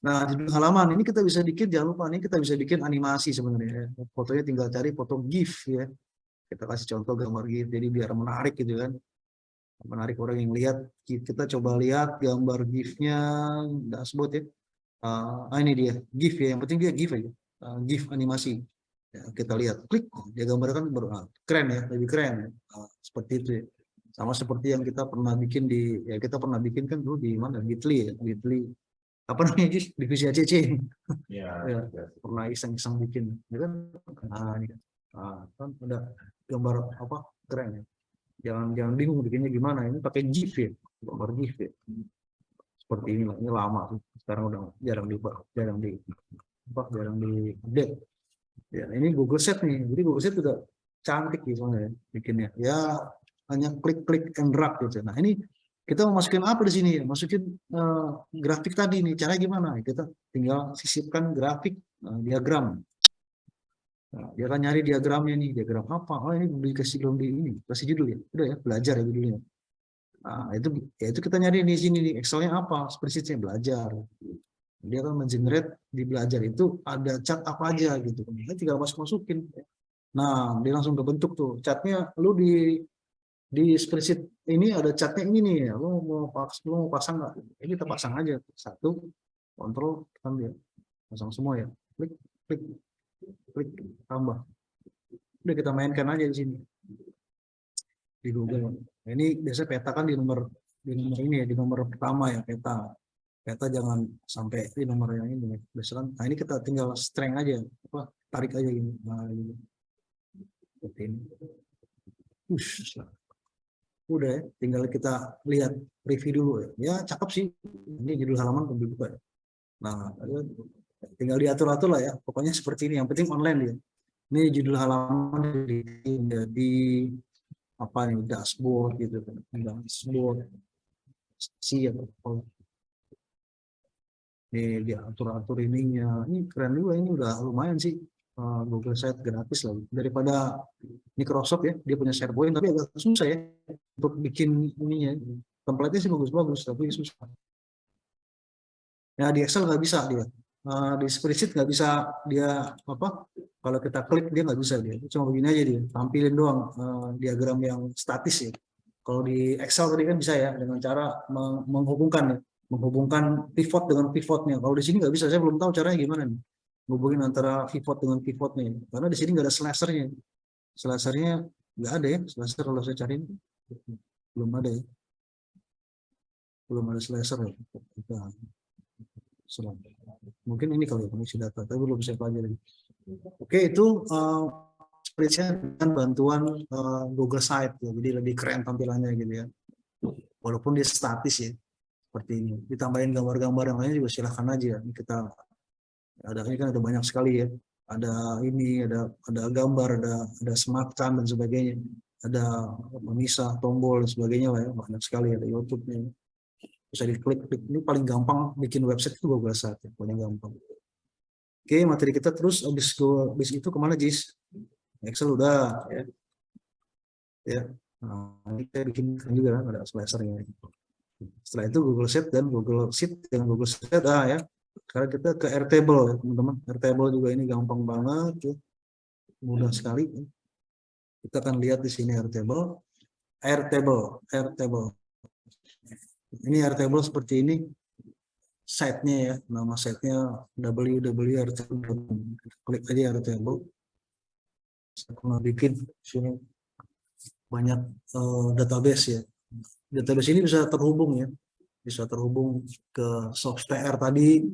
Nah di halaman ini kita bisa bikin, jangan lupa nih, kita bisa bikin animasi sebenarnya ya. Fotonya tinggal cari foto GIF ya, kita kasih contoh gambar GIF, jadi biar menarik gitu kan, menarik orang yang lihat. Kita coba lihat gambar GIF-nya dashboard ya. Ini dia GIF ya, yang penting dia GIF aja, GIF animasi ya, kita lihat, klik dia gambarkan, keren ya, lebih keren ya. Seperti itu ya. Sama seperti yang kita pernah bikin kita pernah bikin kan dulu di mana, Bitly ya, Bitly apa namanya, divisi ACC ya, pernah iseng-iseng bikin ya kan. Ini kan ada gambar apa keren ya. Jangan bingung bikinnya gimana, ini pakai GIF ya, gambar GIF ya. Seperti inilah, ini lama sih, sekarang udah jarang di update ya. Ini Google Sheet nih, jadi Google Sheet juga cantik gitu ya bikinnya ya, hanya klik and drag gitu. Nah ini kita mau masukin apa di sini ya, masukin grafik tadi nih, caranya gimana, kita tinggal sisipkan grafik diagram. Nah, dia akan nyari diagramnya nih, diagram apa? Oh ini dikasih belum di ini, kasih judul ya, udah ya belajar ya judulnya. Nah itu ya itu kita nyari di sini nih Excelnya apa, spreadsheetnya belajar. Dia akan mengenerate di belajar itu ada cat apa aja gitu, kita tinggal masukin. Nah dia langsung kebentuk tuh catnya, lu di spreadsheet ini ada catnya ini nih, lu mau pasang nggak? Ini kita pasang aja satu, kontrol, ambil, pasang semua ya, klik, klik, klik, tambah. Udah kita mainkan aja di sini di Google. Nah, ini biasa peta kan di nomor ini ya, di nomor pertama ya peta. Peta jangan sampai di nomor yang ini. Biasanya, nah ini kita tinggal strength aja, apa tarik aja gini. Nah, ini. Seperti ini. Udah ya, tinggal kita lihat review dulu ya. Ya cakep sih. Ini judul halaman dibuka. Nah, tinggal diatur-atur lah ya. Pokoknya seperti ini. Yang penting online ya. Ini judul halaman di apa nih, dashboard gitu kan. Dashboard. Ini diatur-atur ininya. Ini keren juga, ini udah lumayan sih. Google Site gratis lah. Daripada Microsoft ya, dia punya SharePoint tapi agak susah ya untuk bikin ininya. Template-nya sih bagus-bagus tapi susah. Ya di Excel nggak bisa dia. Di spreadsheet nggak bisa dia apa? Kalau kita klik dia nggak bisa dia. Cuma begini aja dia. Tampilin doang diagram yang statis ya. Kalau di Excel tadi kan bisa ya dengan cara menghubungkan ya, menghubungkan pivot dengan pivotnya. Kalau di sini nggak bisa. Saya belum tahu caranya gimana nih. Hubungin antara pivot dengan pivotnya. Karena di sini nggak ada slashernya. Slashernya nggak ada ya. Slasher kalau saya cari belum ada ya. Belum ada slasher ya. Mungkin ini kali ya koneksi data, tapi belum saya pelajari. Oke, itu spreadsheet dengan bantuan Google Site ya, jadi lebih keren tampilannya gitu ya. Walaupun dia statis ya, seperti ini. Ditambahin gambar-gambar yang lain juga silahkan aja. Ini kita ini kan ada banyak sekali ya. Ada ini, ada gambar, ada smart cam dan sebagainya. Ada pemisah, tombol dan sebagainya lah ya. Banyak sekali ada YouTube-nya. Bisa diklik, ini paling gampang bikin website itu Google Site ya, paling gampang. Oke, materi kita terus habis itu kemana Jis? Excel udah ya. Nah, ini kita bikin juga ada slicernya. Setelah itu Google Sheet dan Google Sheet dengan Google Sheet ya. Sekarang kita ke Airtable ya teman-teman. Airtable juga ini gampang banget ya. Mudah sekali. Kita akan lihat di sini Airtable. Ini Airtable seperti ini. Site-nya ya, nama site-nya www.airtable.com. Klik aja Airtable. Saya pernah bikin sini banyak database ya. Database ini bisa terhubung ya, bisa terhubung ke software tadi,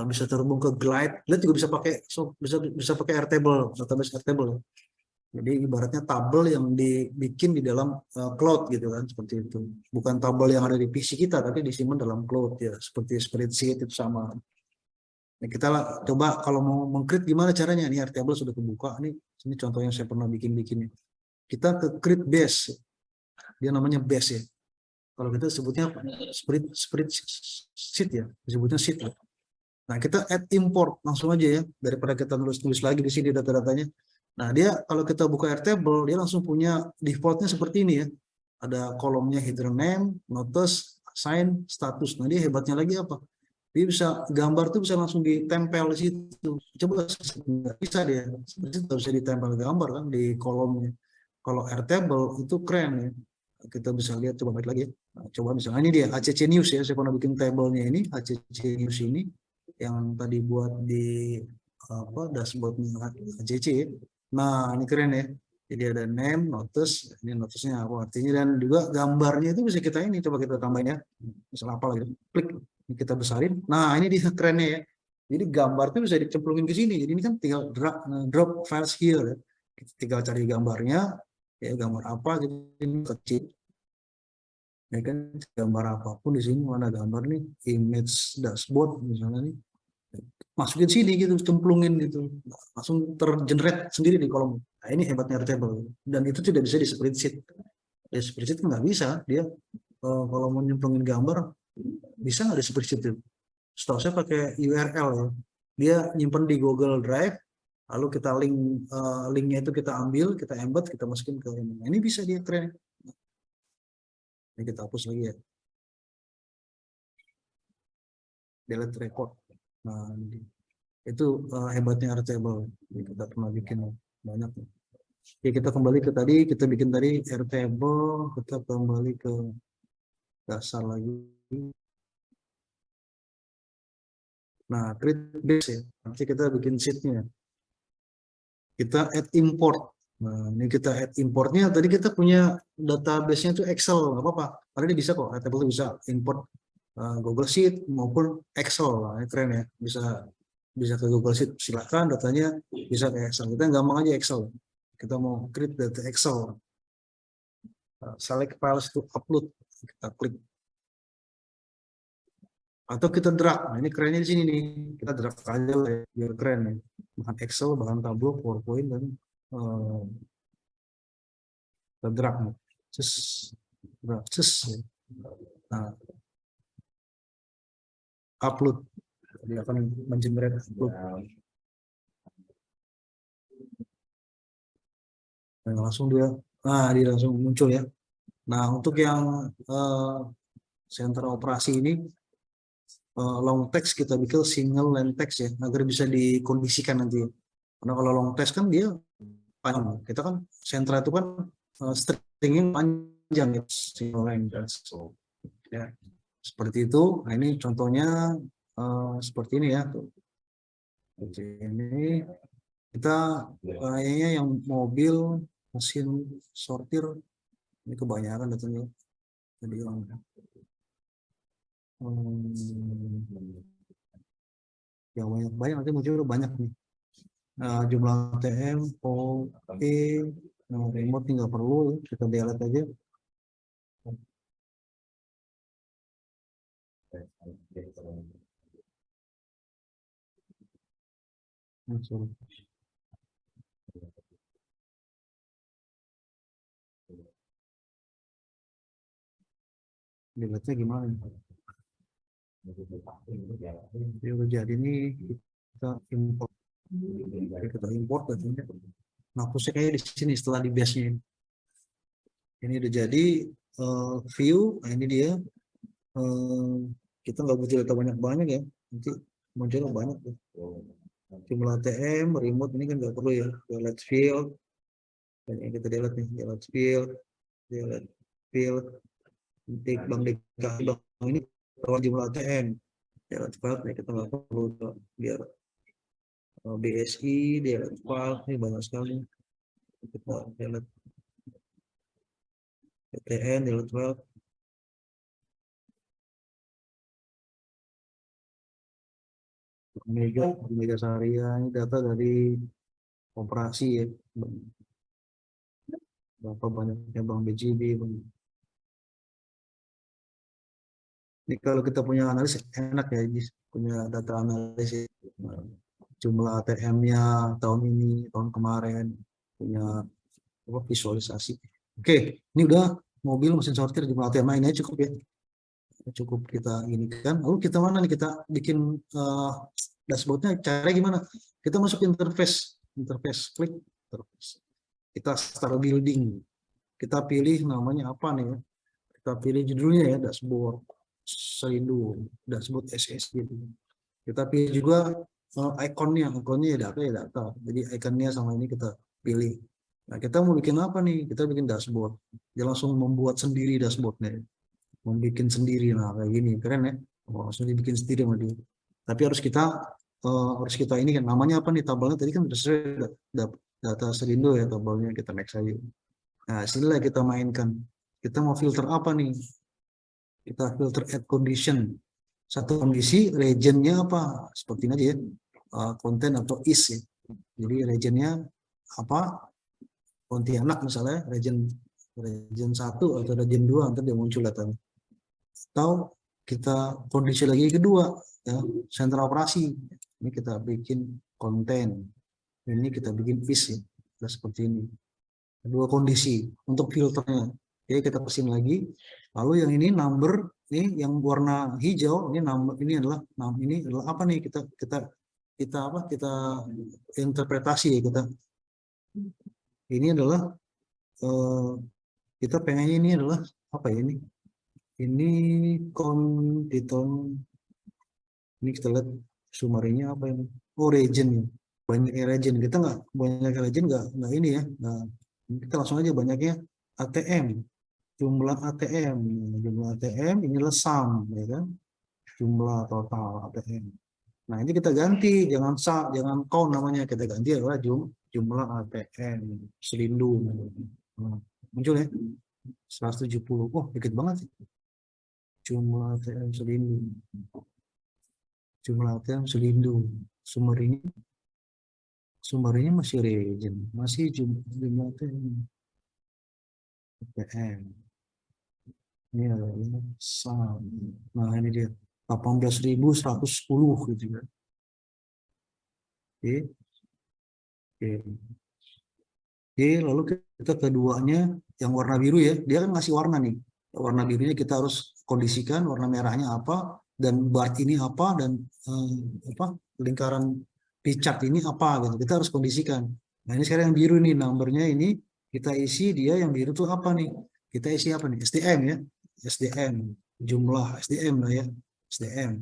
bisa terhubung ke Glide. Glide juga bisa pakai Airtable, database Airtable. Ya. Jadi ibaratnya tabel yang dibikin di dalam cloud gitu kan, seperti itu. Bukan tabel yang ada di PC kita, tapi disimpan dalam cloud ya, seperti spreadsheet itu sama. Nah, kita coba kalau mau meng-create gimana caranya. Ini Airtable sudah kebuka. Ini contoh yang saya pernah bikin-bikin. Kita ke create base. Dia namanya base ya. Kalau kita sebutnya spreadsheet ya, disebutnya sheet ya. Nah, kita add import langsung aja ya, daripada kita nulis-nulis lagi di sini data-datanya. Nah, dia kalau kita buka Airtable, dia langsung punya defaultnya seperti ini ya. Ada kolomnya header name, notice, assign, status. Nah, dia hebatnya lagi apa? Dia bisa gambar tuh bisa langsung ditempel di situ. Coba bisa dia, bisa ditempel gambar kan di kolomnya. Kalau Airtable itu keren ya. Kita bisa lihat, coba balik lagi ya. Nah, coba misalnya ini dia ACC News ya. Saya pernah bikin tabelnya ini ACC News ini yang tadi buat di apa dashboardnya ACC. Nah ini keren ya. Jadi ada name, notice, ini notice-nya apa artinya, dan juga gambarnya itu bisa kita ini coba kita tambahin ya. Misal apa lagi? Klik, ini kita besarin. Nah ini dia kerennya ya. Jadi gambar itu bisa dicemplungin ke sini. Jadi ini kan tinggal drop files here ya. Kita tinggal cari gambarnya, ya gambar apa jadi ini kecil. Ya kan gambar apapun di sini mana gambar nih, image dashboard misalnya nih. Masukin sini gitu, cemplungin gitu, langsung tergenerate sendiri di kolom. Nah, ini hebatnya Airtable dan itu tidak bisa di spreadsheet. Di spreadsheet nggak bisa dia kalau mau nyemplungin gambar bisa nggak di spreadsheet itu? Setahu saya pakai URL ya. Dia nyimpen di Google Drive lalu kita linknya itu kita ambil, kita embed, kita masukin ke ini. Ini bisa dia keren. Ini kita hapus lagi ya. Delete record. Nah, itu hebatnya Airtable. Kita pernah bikin banyak. Oke, kita kembali ke tadi, kita bikin tadi Airtable, kita kembali ke dasar lagi. Nah, create base ya. Nanti kita bikin sheet-nya. Kita add import. Nah, ini kita add importnya. Tadi kita punya database-nya itu Excel, nggak apa-apa. Karena ini bisa kok, Airtable bisa import Google Sheet maupun Excel. Nah, ini keren ya. Bisa ke Google Sheet, silakan datanya bisa ke Excel. Kita gampang aja Excel. Kita mau create data Excel. Select files to upload. Kita klik. Atau kita drag. Nah, ini kerennya di sini nih. Kita drag aja lah ya, biar keren ya. Bahan Excel, bahan Tableau, PowerPoint, dan kita drag nih. Drag. Nah, upload. Dia akan mengenerate upload. Dan langsung dia langsung muncul ya. Nah, untuk yang sentra operasi ini long text kita bikin single line text ya, agar bisa dikondisikan nanti. Karena kalau long text kan dia panjang. Kita kan sentra itu kan stringnya panjang ya, single line text. Ya, seperti itu. Nah, ini contohnya seperti ini ya. Oke, ini kita kayaknya yang mobil mesin sortir ini kebanyakan datanya. Jadi yang banyak nanti muncul banyak nih. Jumlah ATM, oke, remote nggak perlu, kita delete aja. Delete-nya gimana? Dia udah jadi ini kita import. Kita import datanya. Nah, fokusnya kayak di sini setelah di base-nya ini. Ini udah jadi view. Nah, ini dia. Kita nggak butuh data banyak-banyak ya. Nanti munculnya banyak ya. Jumlah ATM, remote ini kan nggak perlu ya. Delete field. Dan ini kita delete nih. Delete field. Delete field. Nanti bank DKI bank ini kalau jumlah ATM. Delete field. Nah, kita nggak perlu biar BSI, delete file, ini banyak sekali. Kita delete PTN, delete file. Mega Saria, ini data dari operasi ya. Berapa banyaknya Bank BJB. Ini kalau kita punya analis enak ya, punya data analisis. Jumlah ATM-nya tahun ini, tahun kemarin, punya visualisasi. Oke, ini udah mobil mesin sortir jumlah ATM ini cukup ya. Cukup kita ini kan. Lalu kita mana nih, kita bikin dashboardnya cara gimana? Kita masuk interface, klik interface. Kita start building. Kita pilih namanya apa nih ya? Kita pilih judulnya ya, dashboard Selindo, dashboard SS gitu. Kita pilih juga ikonnya ya data. Jadi ikonnya sama ini kita pilih. Nah, kita mau bikin apa nih? Kita bikin dashboard. Dia langsung membuat sendiri dashboardnya. Membikin sendiri, nah kayak gini keren ya. Langsung dibikin sendiri sama dia. Tapi harus kita ini kan namanya apa nih tabelnya tadi kan data Selindo ya tabelnya, kita next aja. Nah, sinilah kita mainkan. Kita mau filter apa nih? Kita filter add condition. Satu kondisi regionnya apa? Seperti ini aja ya. Konten atau is ya. Jadi regionnya apa? Pontianak misalnya, region 1 atau region 2 nanti dia muncul datanya. Atau kita kondisi lagi kedua ya, sentra operasi. Ini kita bikin konten. Ini kita bikin is ya. Nah, seperti ini. Dua kondisi untuk filternya. Jadi kita pesin lagi. Lalu yang ini number, ini yang warna hijau, ini number, ini adalah apa nih? Kita kita interpretasi ya kita. Ini adalah kita pengennya ini adalah apa ya ini? Ini ini kita lihat summary-nya apa ini? Oh, region ya. Banyak region. Kita nggak banyak region nggak ini ya. Nah, kita langsung aja banyaknya ATM. Jumlah ATM, inilah sum ya kan? Jumlah total ATM. Nah, ini kita ganti, jangan count namanya, kita ganti adalah jumlah ATM selindung. Nah, muncul ya 170. Oh, dikit banget sih. Jumlah ATM selindung. Jumlah ATM selindung. Summary-nya masih region, masih jumlah ATM. Ini adalah sum. Nah, ini dia 18.110 gitu kan. Oke. Oke, lalu kita keduanya yang warna biru ya, dia kan ngasih warna nih. Warna birunya kita harus kondisikan, warna merahnya apa, dan bar ini apa, dan lingkaran chart ini apa gitu. Kita harus kondisikan. Nah, ini sekarang yang biru nih, nomornya ini kita isi, dia yang biru tuh apa nih? Kita isi apa nih? SDM ya. SDM, jumlah SDM lah ya. SDM.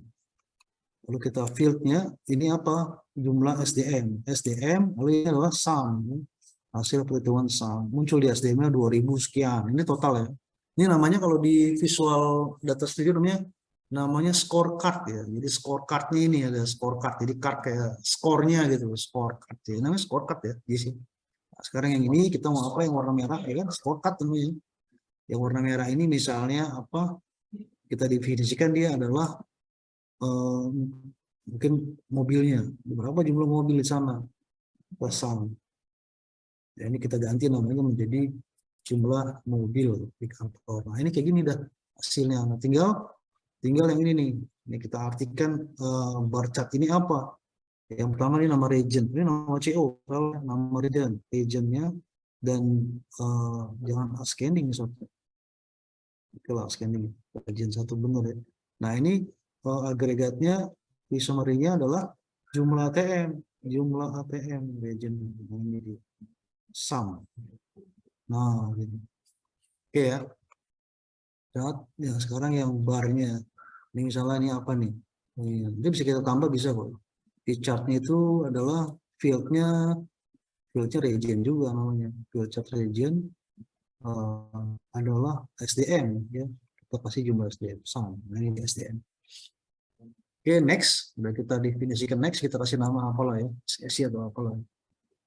Lalu kita fieldnya ini apa? Jumlah SDM, lalu ini adalah sum, hasil perhitungan sum. Muncul di SDM-nya 2000 sekian. Ini total ya. Ini namanya kalau di Visual Data Studio namanya scorecard ya. Jadi scorecardnya ini ada scorecard. Jadi card kayak skornya gitu, scorecard. Ya. Namanya scorecard ya. Nah, sekarang yang ini kita mau apa? Yang warna merah ya kan? Scorecard namanya. Yang warna merah ini misalnya apa? Kita definisikan dia adalah mungkin mobilnya. Berapa jumlah mobil di sana? Pasang. Ya, ini kita ganti namanya menjadi jumlah mobil di kantor. Nah, ini kayak gini dah hasilnya. Nah, tinggal yang ini nih. Ini kita artikan bar chart ini apa? Yang pertama ini nama region. Ini nama CO, nama regionnya, dan jangan ascending misalnya. Kalau ascending region 1 benar ya. Nah, ini agregatnya di summary-nya adalah jumlah ATM region ini sum. Nah, gitu. Oke ya. Ya, sekarang yang barnya. Ini misalnya ini apa nih? Ini bisa kita tambah, bisa kok. Di chartnya itu adalah fieldnya region juga namanya. Field chart region adalah SDM ya. Kita kasih jumlah SDM sum. Nah, ini SDM. Oke, next. Udah kita definisikan next, kita kasih nama apalah ya. SSI atau apalah.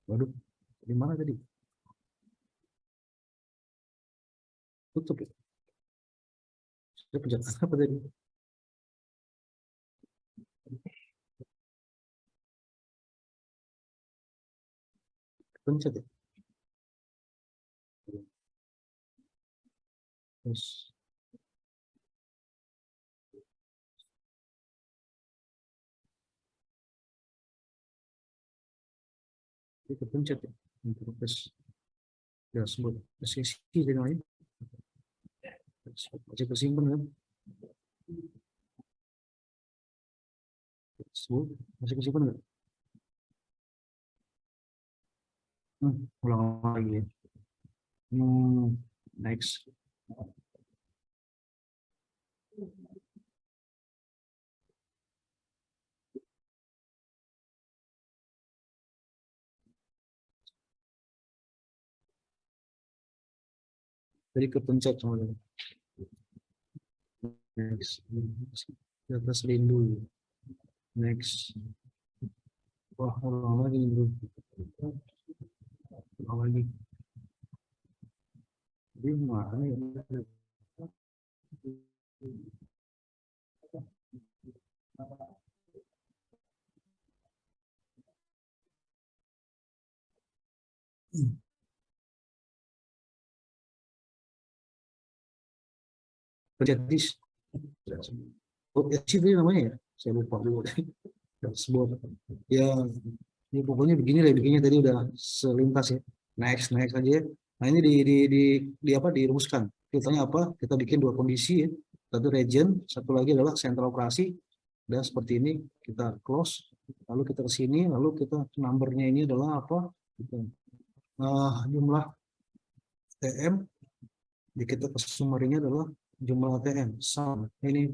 Waduh, di mana tadi? Tutup ya. Saya pencet apa tadi? Pencet ya. Terus kita pencet ya. Untuk ya sebut sesi dengan ini. Baca kesimpan kan. Sebut masih kesimpan nggak? Ulang lagi ya. Next. Jadi kepencet sama dia. Next. Data selindung. Next. Wah, ulang lagi bro. Ulang lagi. Di mana ya? Pencet dis. Oh, ya sih itu namanya ya. Saya lupa dulu. Dashboard. Ya, ini pokoknya begini lah bikinnya tadi udah selintas ya. Next aja ya. Nah, ini di apa dirumuskan. Filternya apa? Kita bikin dua kondisi ya. Satu region, satu lagi adalah sentra operasi. Dan seperti ini kita close. Lalu kita ke sini, lalu kita numbernya ini adalah apa? Jumlah ATM. Jadi kita ke summary-nya adalah jumlah ATM. Sum. Ini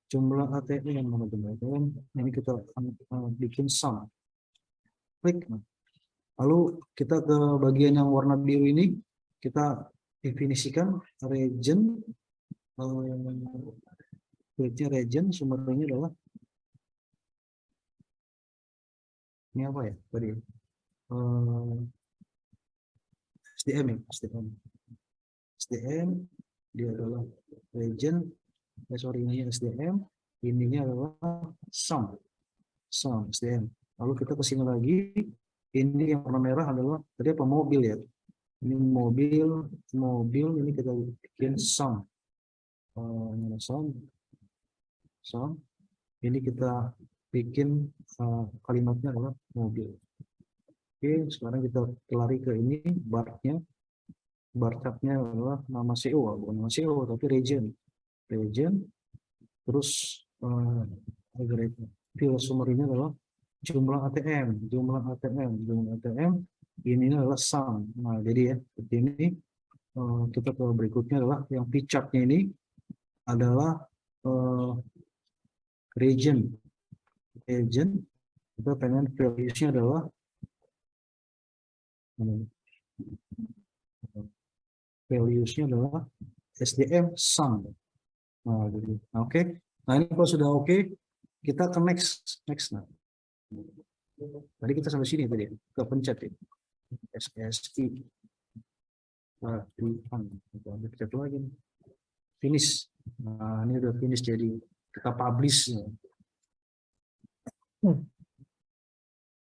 jumlah ATM, mana jumlah ATM? Ini kita bikin sum. Klik. Lalu kita ke bagian yang warna biru ini, kita definisikan region. Region sumbernya adalah ini apa ya tadi? SDM ya, SDM dia adalah region. Sorry, ini SDM, ininya adalah sum SDM. Lalu kita ke sini lagi, ini yang warna merah adalah tadi apa, mobil ya. Ini mobil ini kita bikin sum. Sum. Ini kita bikin kalimatnya adalah mobil. Oke, sekarang kita lari ke ini barnya. Bar chart-nya adalah nama CO, bukan nama CO tapi region. Terus field summary-nya adalah jumlah ATM. Ini adalah sum. Nah, jadi ya, seperti ini. Kita ke berikutnya adalah yang P-chart-nya ini adalah region. Kita pengen values-nya adalah SDM sum. Nah, jadi oke. Nah, ini kalau sudah oke, kita ke next. Nah. Tadi kita sampai sini tadi, ke pencet ya. SSI. Nah, pencet lagi. Finish. Nah, ini udah finish, jadi kita publish.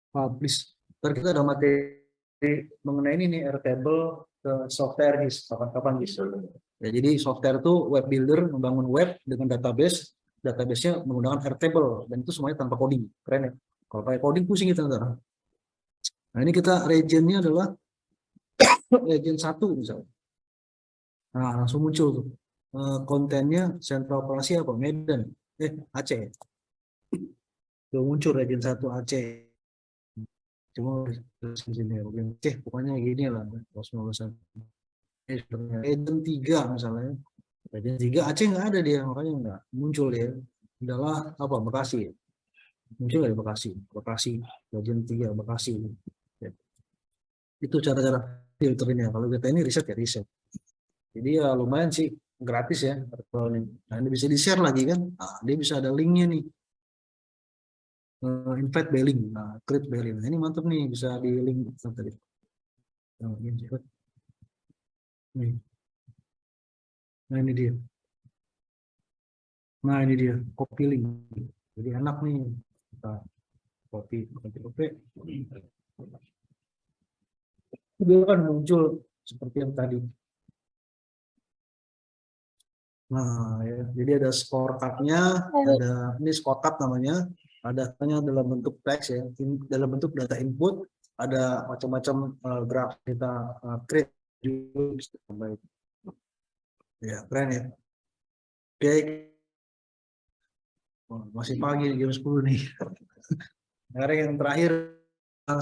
Ntar kita ada materi mengenai ini nih, Airtable ke software kapan bisa. Ya, jadi software itu web builder, membangun web dengan database-nya menggunakan Airtable, dan itu semuanya tanpa coding. Keren ya. Kalau pakai coding pusing kita ntar. Nah, ini kita region-nya adalah region 1 misalnya. Nah, langsung muncul tuh. Kontennya sentra operasi apa? Medan. Aceh. Tuh muncul region 1 Aceh. Cuma sini Aceh pokoknya gini lah. Region 3 misalnya. Region 3 Aceh nggak ada dia, makanya nggak muncul dia. Adalah apa? Bekasi. Muncul dari Bekasi. Region 3 Bekasi. Itu cara-cara filternya. Kalau kita ini riset ya riset. Jadi ya lumayan sih, gratis ya. Nah, ini bisa di-share lagi kan. Nah, dia bisa ada linknya nih. Invite by link. Nah, create by link. Nah, ini mantap nih, bisa di link tadi. Nah, ini dia. Copy link. Jadi enak nih. Kita copy. Dia kan muncul seperti yang tadi. Nah, ya. Jadi ada scorecard-nya, ini scorecard namanya, ada dalam bentuk teks ya, dalam bentuk data input, ada macam-macam graf kita create juga. Ya, keren ya. Oke. Masih pagi jam 10 nih. Sekarang yang terakhir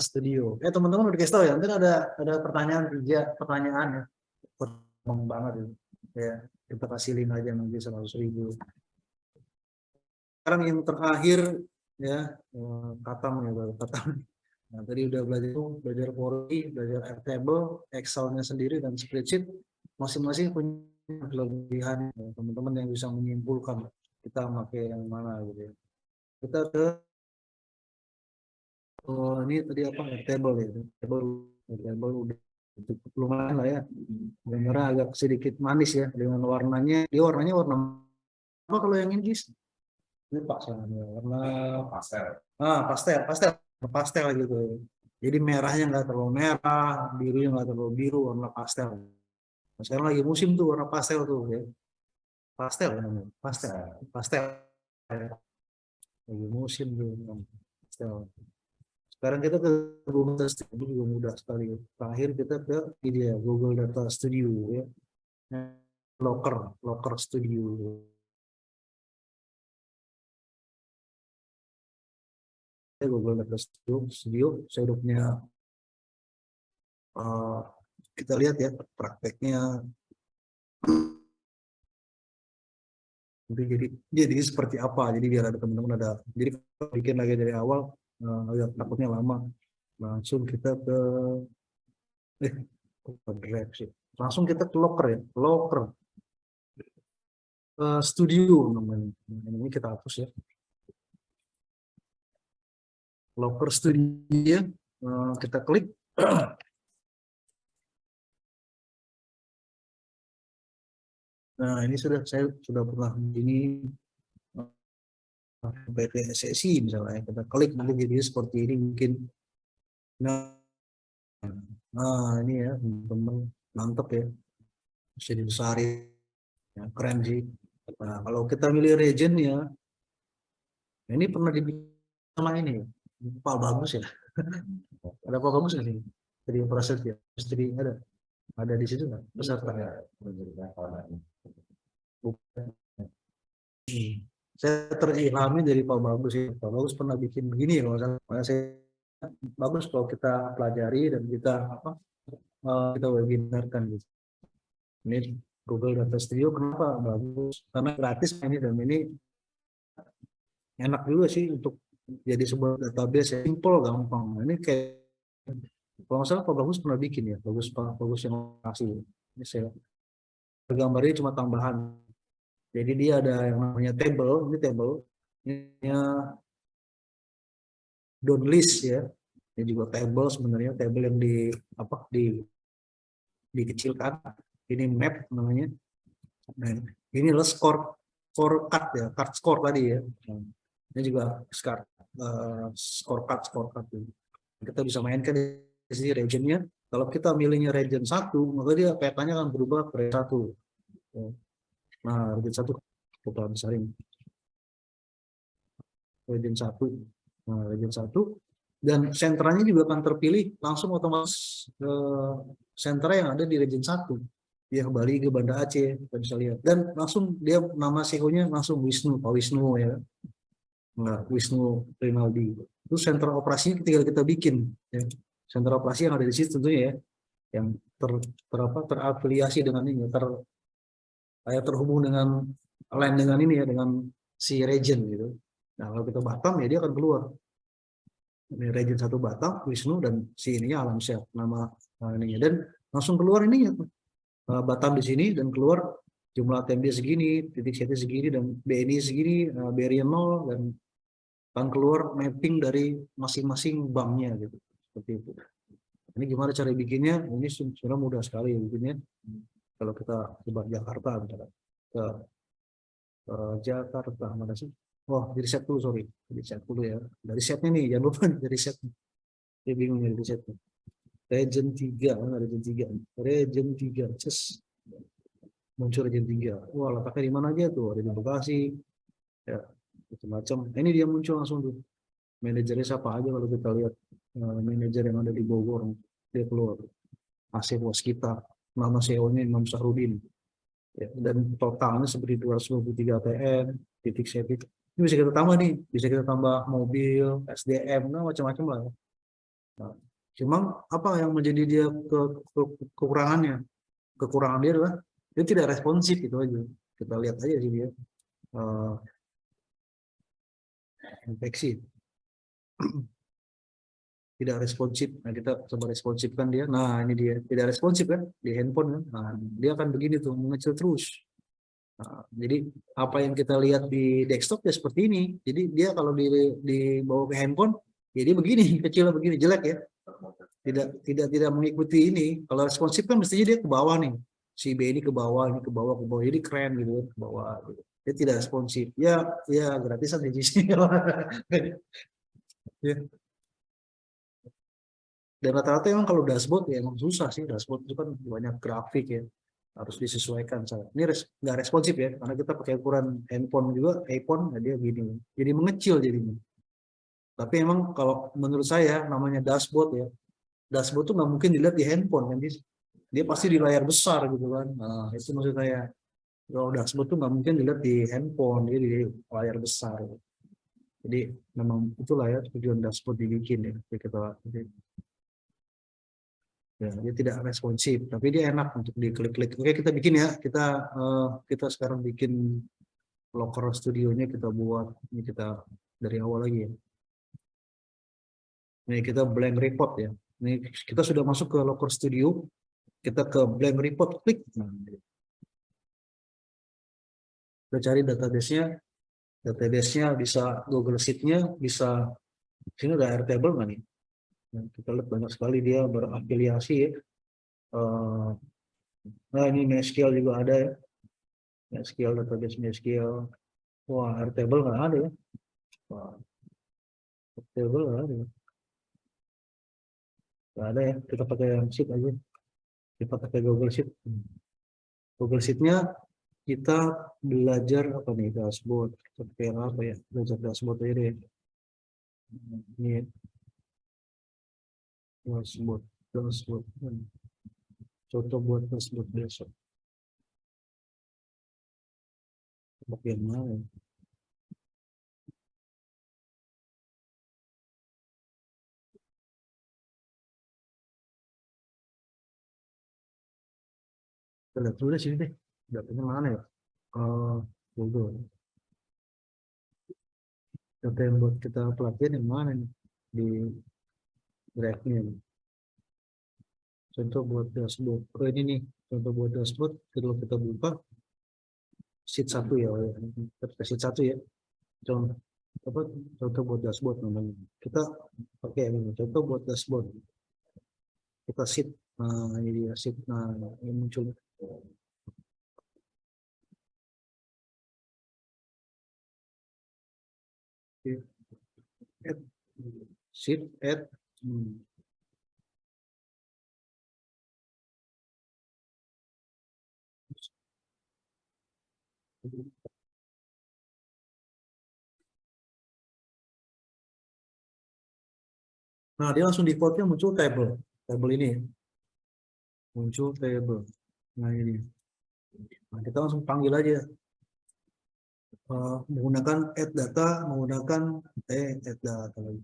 studio. Teman-teman udah kasih tahu ya, nanti ada pertanyaan ya. Pertanyaan banget ya. Kita kasih link aja nanti 100.000. Sekarang yang terakhir ya, Katam. Nah, tadi udah belajar Powerpoint, belajar Airtable, Excel-nya sendiri dan spreadsheet. Masing-masing punya kelebihan. Teman-teman yang bisa menyimpulkan kita pakai yang mana gitu ya. Kita ke ini tadi apa, Airtable ya. Airtable udah cukup lumayan lah ya. Gambarnya agak sedikit manis ya dengan warnanya. Dia warnanya warna apa kalau yang ini? Ini Pak, warna pastel gitu. Jadi merahnya nggak terlalu merah, birunya nggak terlalu biru, warna pastel. Nah, sekarang lagi musim tuh warna pastel tuh ya. Pastel. Lagi musim tuh pastel. Sekarang kita ke Google Data Studio, juga mudah sekali. Terakhir kita ke ini ya, Google Data Studio ya. Locker Studio. Google Data Studio. Saya udah punya, kita lihat ya prakteknya. Jadi seperti apa? Jadi biar ada teman-teman ada. Jadi kalau bikin lagi dari awal, agak takutnya lama. Langsung kita ke drive sih. Langsung kita ke Locker ya, Locker. Studio namanya. Ini kita hapus ya. Locker Studio, kita klik. Nah, ini saya sudah pernah ini PPSSI misalnya, kita klik nanti jadi seperti ini mungkin. Nah, ini ya teman-teman, mantep ya, bisa dibesarin, ya, keren sih. Nah, kalau kita milih region ya, ini pernah dibikin sama ini, Pak Bagus ya. Ada Pak Bagus nggak sih? Jadi Prasetya, istri ada di situ nggak peserta? Bukan. Saya terilhami dari Pak Bagus ya. Pak Bagus pernah bikin begini ya, kalau saya bagus kalau kita pelajari dan kita kita webinarkan gitu. Ini Google Data Studio kenapa bagus? Karena gratis ini, dan ini enak juga sih untuk jadi sebuah database yang simple, gampang. Ini kayak kalau nggak salah Pak Bagus pernah bikin ya, bagus yang kasih. Ini saya gambarnya cuma tambahan. Jadi dia ada yang namanya table, ini table, ini down list ya. Ini juga table, sebenarnya table yang dikecilkan. Ini map namanya. Nah, ini adalah scorecard ya, card score tadi ya. Ini juga scorecard. Kita bisa mainkan di sini regionnya. Kalau kita milihnya region 1, maka dia petanya akan berubah ke region 1. Nah, region 1 kita besarin. Region 1. Nah, region 1 dan sentranya juga akan terpilih langsung otomatis sentra yang ada di region 1. Ya, Bali ke Banda Aceh, kita bisa lihat. Dan langsung dia nama CEO-nya langsung Wisnu, Pak Wisnu ya. Nah, Wisnu Rinaldi. Itu sentra operasinya tinggal kita bikin ya. Sentra operasi yang ada di situ tentunya ya. Yang terafiliasi dengan ini, terhubung dengan lain dengan ini ya, dengan si region gitu. Nah, kalau kita Batam ya dia akan keluar. Ini region 1 Batam, Wisnu, dan si ininya Alamsyah nama ininya, dan langsung keluar ininya. Batam di sini dan keluar jumlah TMD segini, titik CT segini, dan BNI segini, BRI 0, dan akan keluar mapping dari masing-masing banknya gitu. Seperti itu. Ini gimana cara bikinnya? Ini sudah mudah sekali bikinnya. Kalau kita coba Jakarta misalnya. Ke Jakarta mana sih? Oh, dari set dulu, sorry. Dari set dulu ya. Dari setnya nih, jangan lupa dari set. Saya bingung dari setnya. Region 3, region 3. Region 3, just muncul region 3. Wah, letaknya di mana aja tuh? Ada di Bekasi. Ya, macam-macam. Ini dia muncul langsung tuh. Manajernya siapa aja kalau kita lihat. Manajer yang ada di Bogor, dia keluar. Asif Waskita, nama CEO-nya Imam Sahrudin. Ya, dan totalnya seperti 223 ATM, titik CT. Ini bisa kita tambah nih, bisa kita tambah mobil, SDM, nah macam-macam lah. Nah, cuma apa yang menjadi dia kekurangannya? Kekurangan dia adalah dia tidak responsif, itu aja. Kita lihat aja sih dia infeksi. Tidak responsif. Nah, kita coba responsifkan dia. Nah, ini dia tidak responsif kan di handphone kan. Nah, dia akan begini tuh, mengecil terus. Nah, jadi apa yang kita lihat di desktop ya seperti ini. Jadi dia kalau dibawa ke handphone, ya dia begini, kecil begini, jelek ya. Tidak mengikuti ini. Kalau responsif kan mestinya dia ke bawah nih. Si B ini ke bawah, ini ke bawah, ke bawah. Jadi keren gitu kan, ke bawah gitu. Dia tidak responsif. Ya gratisan di sini. Ya. Dan rata-rata emang kalau dashboard ya emang susah sih, dashboard itu kan banyak grafik ya, harus disesuaikan. Ini nggak responsif ya, karena kita pakai ukuran handphone juga, iPhone, nah dia gini, jadi mengecil jadinya. Tapi emang kalau menurut saya namanya dashboard ya, dashboard tuh nggak mungkin dilihat di handphone kan, dia pasti di layar besar gitu kan. Nah itu maksud saya, kalau dashboard tuh nggak mungkin dilihat di handphone, dia di layar besar. Jadi memang itulah ya tujuan dashboard dibikin ya. Jadi kita ya, dia tidak responsif, tapi dia enak untuk diklik-klik. Oke, kita bikin ya. Kita sekarang bikin Locker Studio-nya kita buat. Ini kita dari awal lagi ya. Ini kita blank report ya. Ini kita sudah masuk ke Locker Studio. Kita ke blank report, klik. Nah, kita cari database-nya. Database-nya bisa Google Sheet-nya, bisa sini ada Airtable nggak nih? Nah, kita lihat banyak sekali dia berafiliasi ya. Nah ini MySQL juga ada ya. MySQL, database MySQL. Wah, Airtable nggak ada ya. Wah, Airtable nggak ada ya. Nggak ada ya, kita pakai yang sheet aja. Kita pakai Google Sheet. Google Sheet-nya kita belajar apa nih, dashboard. Kita pakai apa ya, belajar dashboard aja deh. Ini ya. Dashboard. Contoh buat dashboard besok. Bagian mana ya? Kita lihat dulu deh sini deh. Datanya mana ya? Google. Data yang buat kita pelatihan yang mana nih? Di drive-nya. Contoh buat dashboard. Oh ini nih, contoh buat dashboard. Kalau kita buka sheet 1 ya. Kita sheet 1 ya. Contoh apa? Contoh buat dashboard namanya. Kita pakai ini. Contoh buat dashboard. Kita sheet. Nah ini dia sheet. Nah ini muncul. Add. Sheet add. Nah dia langsung defaultnya muncul table. Table ini ya. Muncul table. Nah ini. Nah, kita langsung panggil aja. Menggunakan add data, menggunakan add data lagi.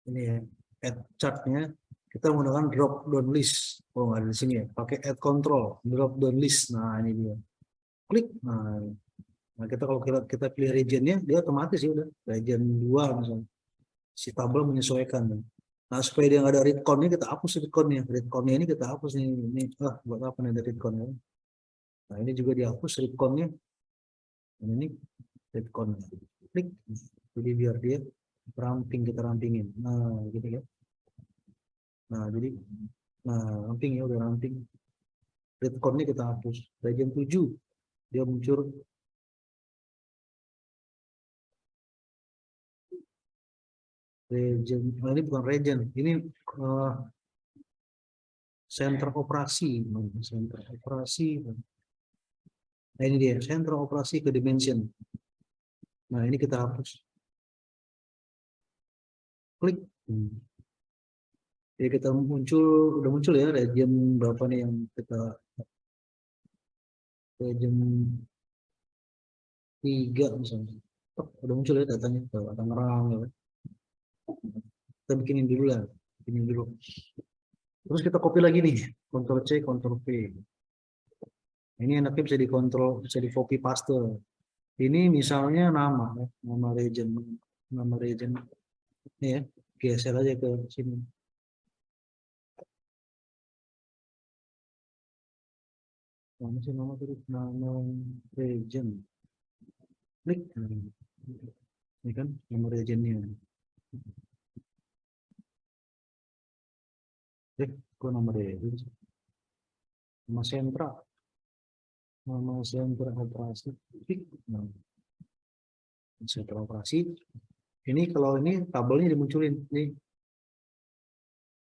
Ini ya, add chartnya kita menggunakan drop down list. Oh nggak ada di sini ya, pakai add control, drop down list. Nah ini dia, klik. Nah kita kalau kita pilih regionnya, dia otomatis ya udah region 2 misalnya. Si tabel menyesuaikan. Nah supaya dia nggak ada read count-nya, kita hapus read count-nya. Read count-nya ini kita hapus nih. Ini buat apa nih ada read count-nya? Nah ini juga dihapus read count-nya. Ini read count, klik. Jadi biar dia ramping, kita rampingin. Nah gitu ya. Nah jadi ramping ya, udah ramping. Read count-nya kita hapus. Region 7 dia muncul. Region, nah ini bukan region, ini center operasi. Center operasi. Nah ini dia, center operasi ke dimension. Nah ini kita hapus. Klik. Jadi kita udah muncul ya region berapa nih yang kita, region 3 misalnya. Udah muncul ya datanya, Tangerang ya. Kita bikinin dulu lah, bikinin dulu. Terus kita copy lagi nih, Ctrl C, Ctrl V. Ini enaknya bisa dikontrol, bisa di copy paste. Ini misalnya nama region, ini ya, geser aja ke sini. Mana sih nama terus, nama region. Klik. Ini kan nama regionnya. Kok nama region? Nama sentra. Nama sentra operasi. Klik. Sentra operasi. Ini kalau ini tabelnya dimunculin nih.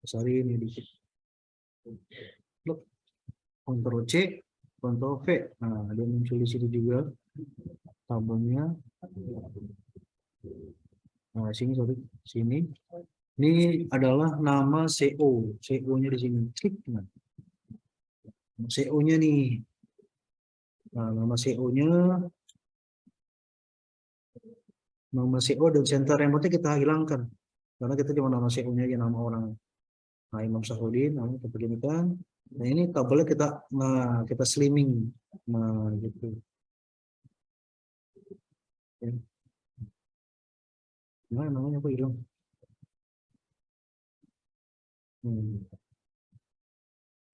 Sorry ini dikit. Ctrl C, Ctrl V. Nah, dia muncul di situ juga tabelnya. Nah, sini sorry, sini. Ini adalah nama CO. CO-nya di sini. Klik. Nah, CO-nya nih. Nah, nama CO-nya nama CO dan center remote kita hilangkan karena kita cuma nama CO-nya aja, nama orang. Nah, Imam Syahrudin, nah, kita beginikan. Nah, ini tabelnya kita slimming, nah gitu. Ya. Nah, namanya apa hilang?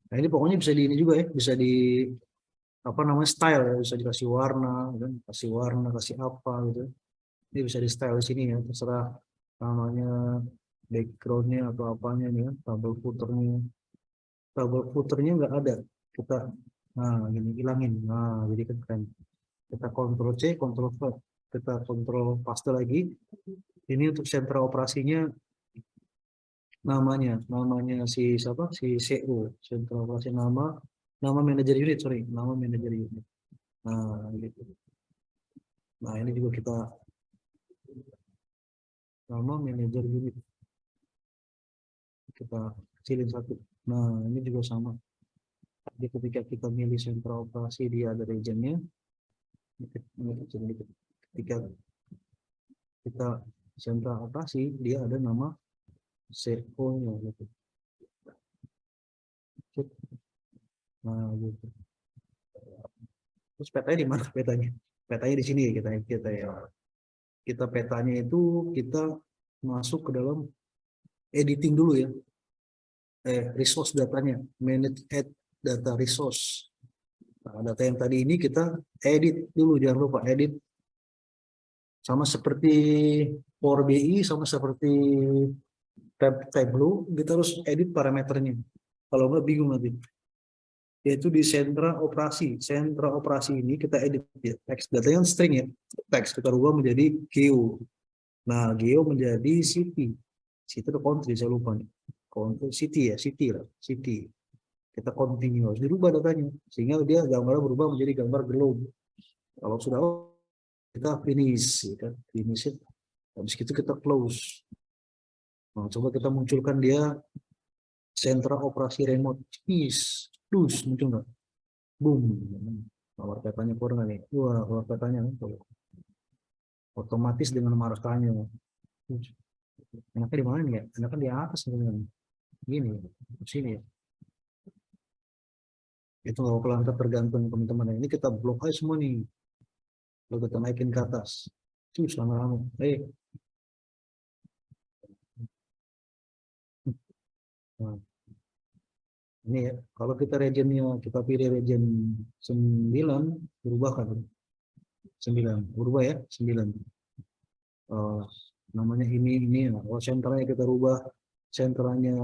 Nah, ini pokoknya bisa di ini juga ya, bisa di apa namanya style ya, bisa dikasih warna, kan? Kasih warna, kasih apa gitu. Ini bisa di style di sini ya, terserah namanya, backgroundnya atau apanya nih kan, tabel footernya nggak ada, kita nah gini hilangin, nah jadi kan keren. Kita Ctrl C, Ctrl V, kita Ctrl paste lagi. Ini untuk sentra operasinya, namanya si siapa, si CO, sentra operasi, nama manajer unit, sorry, nama manajer unit. Nah gitu. Nah ini juga kita nama manajer unit kita kecilin satu. Nah ini juga sama. Jadi ketika kita milih sentra operasi, dia ada regionnya. Ketika kita sentra operasi, dia ada nama CO-nya gitu. Nah gitu. Terus petanya di mana petanya? Petanya di sini ya, kita ya. Kita petanya itu kita masuk ke dalam editing dulu ya. Resource datanya, manage add data resource. Nah, data yang tadi ini kita edit dulu, jangan lupa edit. Sama seperti Power BI, sama seperti Tableau, kita harus edit parameternya. Kalau nggak bingung nanti. Yaitu di sentra operasi. Sentra operasi ini kita edit ya. Teks datanya string ya. Teks kita rubah menjadi geo. Nah, geo menjadi city. City itu country, saya lupa nih. Country city ya, city lah, city. Kita continue, harus dirubah datanya sehingga dia gambarnya berubah menjadi gambar globe. Kalau sudah kita finish, ya kan? Finish it. Habis itu kita close. Nah, coba kita munculkan dia sentra operasi remote. Muncul nggak? Boom. Nomor petanya kurang nih. Wah, nomor petanya otomatis dengan markanya. Enaknya di mana nih ya? Enaknya di atas sebenarnya. Gini, di sini ya. Itu nggak apa-apa, tergantung teman-teman. Ini kita blok aja semua nih. Lalu kita naikin ke atas. Lama-lama. Nah, ini ya, kalau kita regionnya, kita pilih region 9, berubah kan? 9, berubah ya, 9. Namanya ini ya. Kalau sentranya kita rubah, sentranya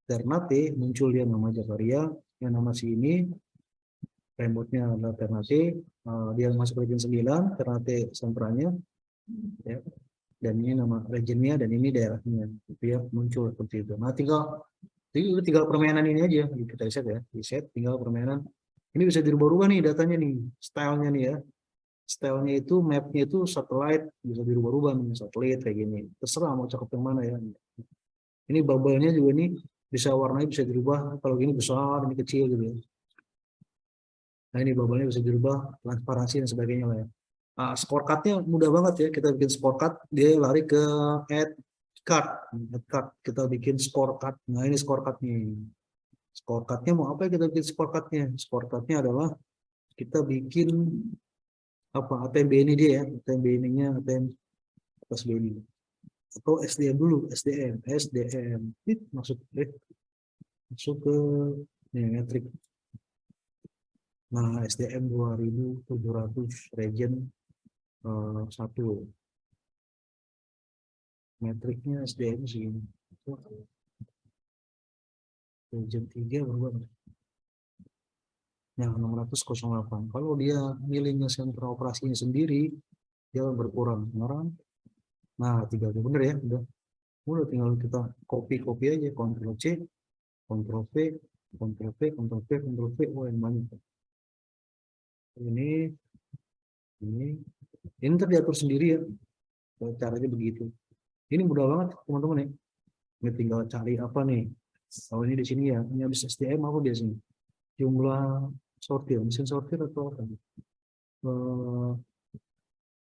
Ternate, muncul dia nama Jakaria, yang nama si ini, remote-nya adalah Ternate, dia masuk region 9, Ternate sentranya, ya. Dan ini nama regionnya, dan ini daerahnya, dia muncul seperti itu. Nah, tinggal permainan ini aja, kita reset ya, reset, tinggal permainan. Ini bisa dirubah-rubah nih datanya nih, stylenya nih ya. Stylenya itu, mapnya itu satelit, bisa dirubah-rubah nih, satelit kayak gini. Terserah mau cakep yang mana ya. Ini bubble-nya juga nih, bisa warnanya bisa dirubah, kalau gini besar, ini kecil gitu ya. Nah ini bubble-nya bisa dirubah, transparansi dan sebagainya lah ya. Nah, scorecard-nya mudah banget ya, kita bikin scorecard, dia lari ke add card. Kita bikin scorecard. Nah ini scorecard-nya. Scorecard-nya mau apa ya kita bikin scorecard-nya? Scorecard-nya adalah kita bikin apa, ATM BNI dia ya, ATM BNI-nya, ATM atas BNI. Atau SDM dulu, SDM masuk ke nih, metrik. Nah, SDM 2700 region 1. Metriknya SDM segini. Region 3 berubah. Yang 608. Kalau dia milihnya sentra operasinya sendiri, dia berkurang. Nah, 3 bener ya, udah tinggal kita copy aja, Ctrl C, Ctrl V, Ctrl V, Ctrl V, Ctrl V, oh yang banyak. Ini terdiatur sendiri ya, caranya begitu. Ini mudah banget teman-teman ya. Ini tinggal cari apa nih? Kalau ini di sini ya, ini habis SDM apa biasanya? Jumlah mesin sortir atau apa?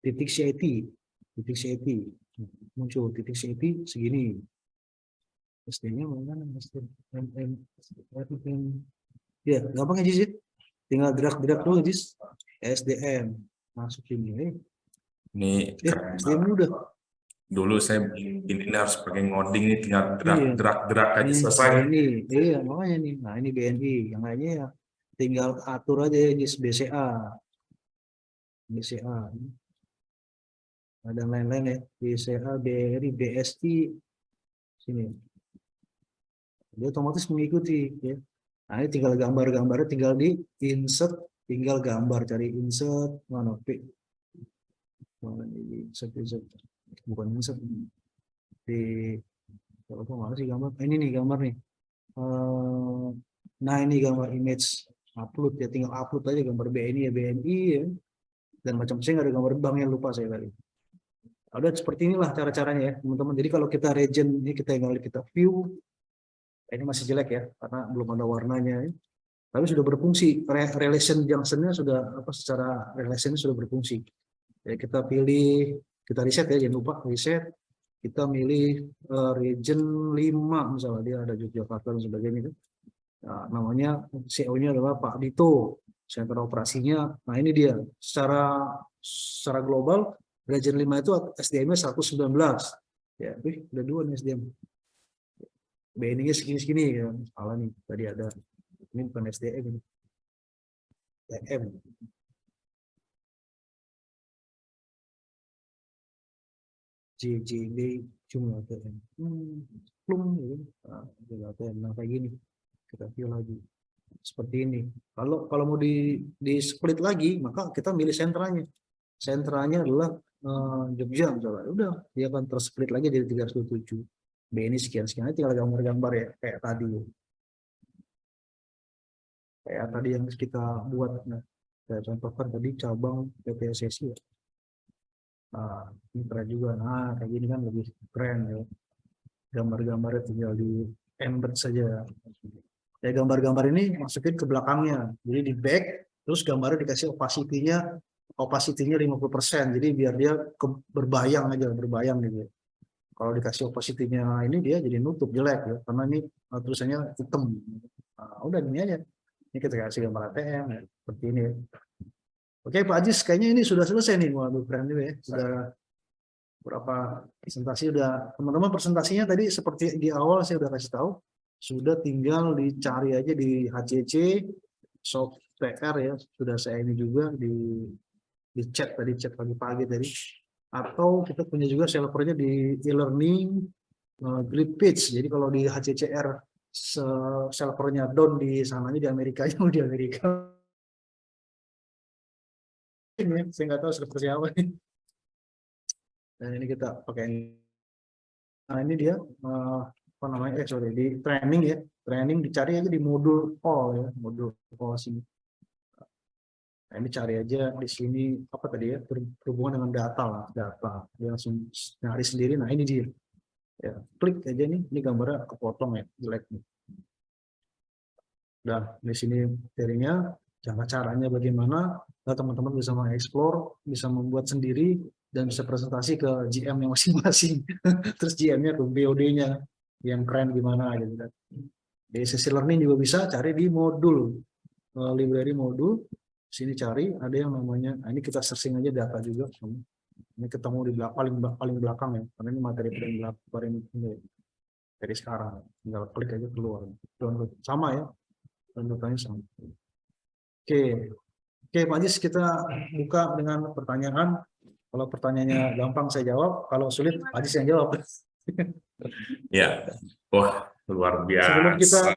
Titik CIT. titik CEP muncul titik CEP segini. SD-nya mana? Ya, gampang aja sih. Tinggal drag dulu Jis. SDM masuk sini. Ini SDM udah. dulu saya ini harus pakai ngoding nih, tinggal Iya. drag aja selesai. Ini, iya makanya nih. Nah ini BNI, yang lainnya ya tinggal atur aja Jis BCA. Ada yang lain-lain ya. BCA, BRI, BSI sini. Dia otomatis mengikuti ya. Nah, ini tinggal gambar-gambarnya tinggal di insert, tinggal gambar, cari insert mana mana ini insert, bukan insert di apa mana sih gambar? Ini nih gambar nih. Nah ini gambar image upload ya, tinggal upload aja gambar BNI ya BNI ya, dan macam saya nggak ada gambar banknya, lupa saya tadi. Ada seperti inilah cara-caranya ya teman-teman. Jadi kalau kita region ini kita view, ini masih jelek ya karena belum ada warnanya ya. Tapi sudah berfungsi, relation junction-nya sudah secara relation sudah berfungsi. Ya, kita pilih, kita reset ya, jangan lupa reset. Kita milih region 5 misalnya, dia ada Yogyakarta dan sebagainya. Nah, namanya CEO-nya adalah Pak Dito, sentra operasinya. Nah ini dia, secara global region 5 itu SDM-nya 119. Ya, udah 2 nih SDM. BNI-nya segini-segini ya, salah nih, tadi ada. Ini bukan SDM ini. TM. JJB jumlah TM. Plum gitu. Jumlah TM. Nah, kayak gini. Kita view lagi. Seperti ini. Kalau mau di split lagi, maka kita milih sentranya. Sentranya adalah Jogja misalnya. Udah, dia akan tersplit lagi dari 307. BNI sekian-sekian, tinggal gambar-gambar ya kayak tadi. Kayak tadi yang kita buat, nah, saya contohkan tadi cabang PTSSI ya. Nah, ini keren juga. Nah, kayak gini kan lebih keren ya. Gambar-gambarnya tinggal di embed saja. Ya, gambar-gambar ini masukin ke belakangnya. Jadi di back, terus gambarnya dikasih opacity-nya 50%. Jadi biar dia berbayang aja, berbayang gitu. Kalau dikasih opacity-nya ini dia jadi nutup jelek ya, karena ini tulisannya hitam. Nah, udah gini aja. Ini kita kasih gambar ATM ya, seperti ini. Oke Pak Ajis, kayaknya ini sudah selesai nih. Waduh keren juga ya. Sudah berapa presentasi udah. Teman-teman presentasinya tadi seperti di awal saya udah kasih tahu. Sudah tinggal dicari aja di HCC, software ya. Sudah saya ini juga di chat tadi, chat pagi-pagi tadi. Atau kita punya juga servernya di e-learning grid page. Jadi kalau di HCCR servernya down di sananya di Amerika, di Amerika. Ini saya nggak tahu seperti apa nih. Dan ini kita pakai. Nah ini dia apa namanya? Di training ya. Training dicari aja di modul all ya, modul all sini. Nah, ini cari aja di sini apa tadi ya, berhubungan dengan data lah, data. Dia langsung nyari sendiri. Nah ini dia. Ya, klik aja nih, ini gambarnya kepotong ya, jelek nih. Dan di sini materinya, caranya bagaimana, teman-teman bisa mengeksplor, bisa membuat sendiri, dan bisa presentasi ke GM-nya masing-masing. Terus GM-nya ke BOD-nya, yang keren gimana gitu kan. Di sesi learning juga bisa cari di modul, library modul. Sini cari, ada yang namanya, nah ini kita searching aja data juga. Ini ketemu di paling belakang ya, karena ini materi paling ini dari sekarang. Tinggal klik aja keluar. Download sama ya. Downloadannya sama. Oke, Pak Ajis, kita buka dengan pertanyaan. Kalau pertanyaannya gampang saya jawab, kalau sulit Pak Ajis yang jawab. Ya, wah luar biasa. Sebelum kita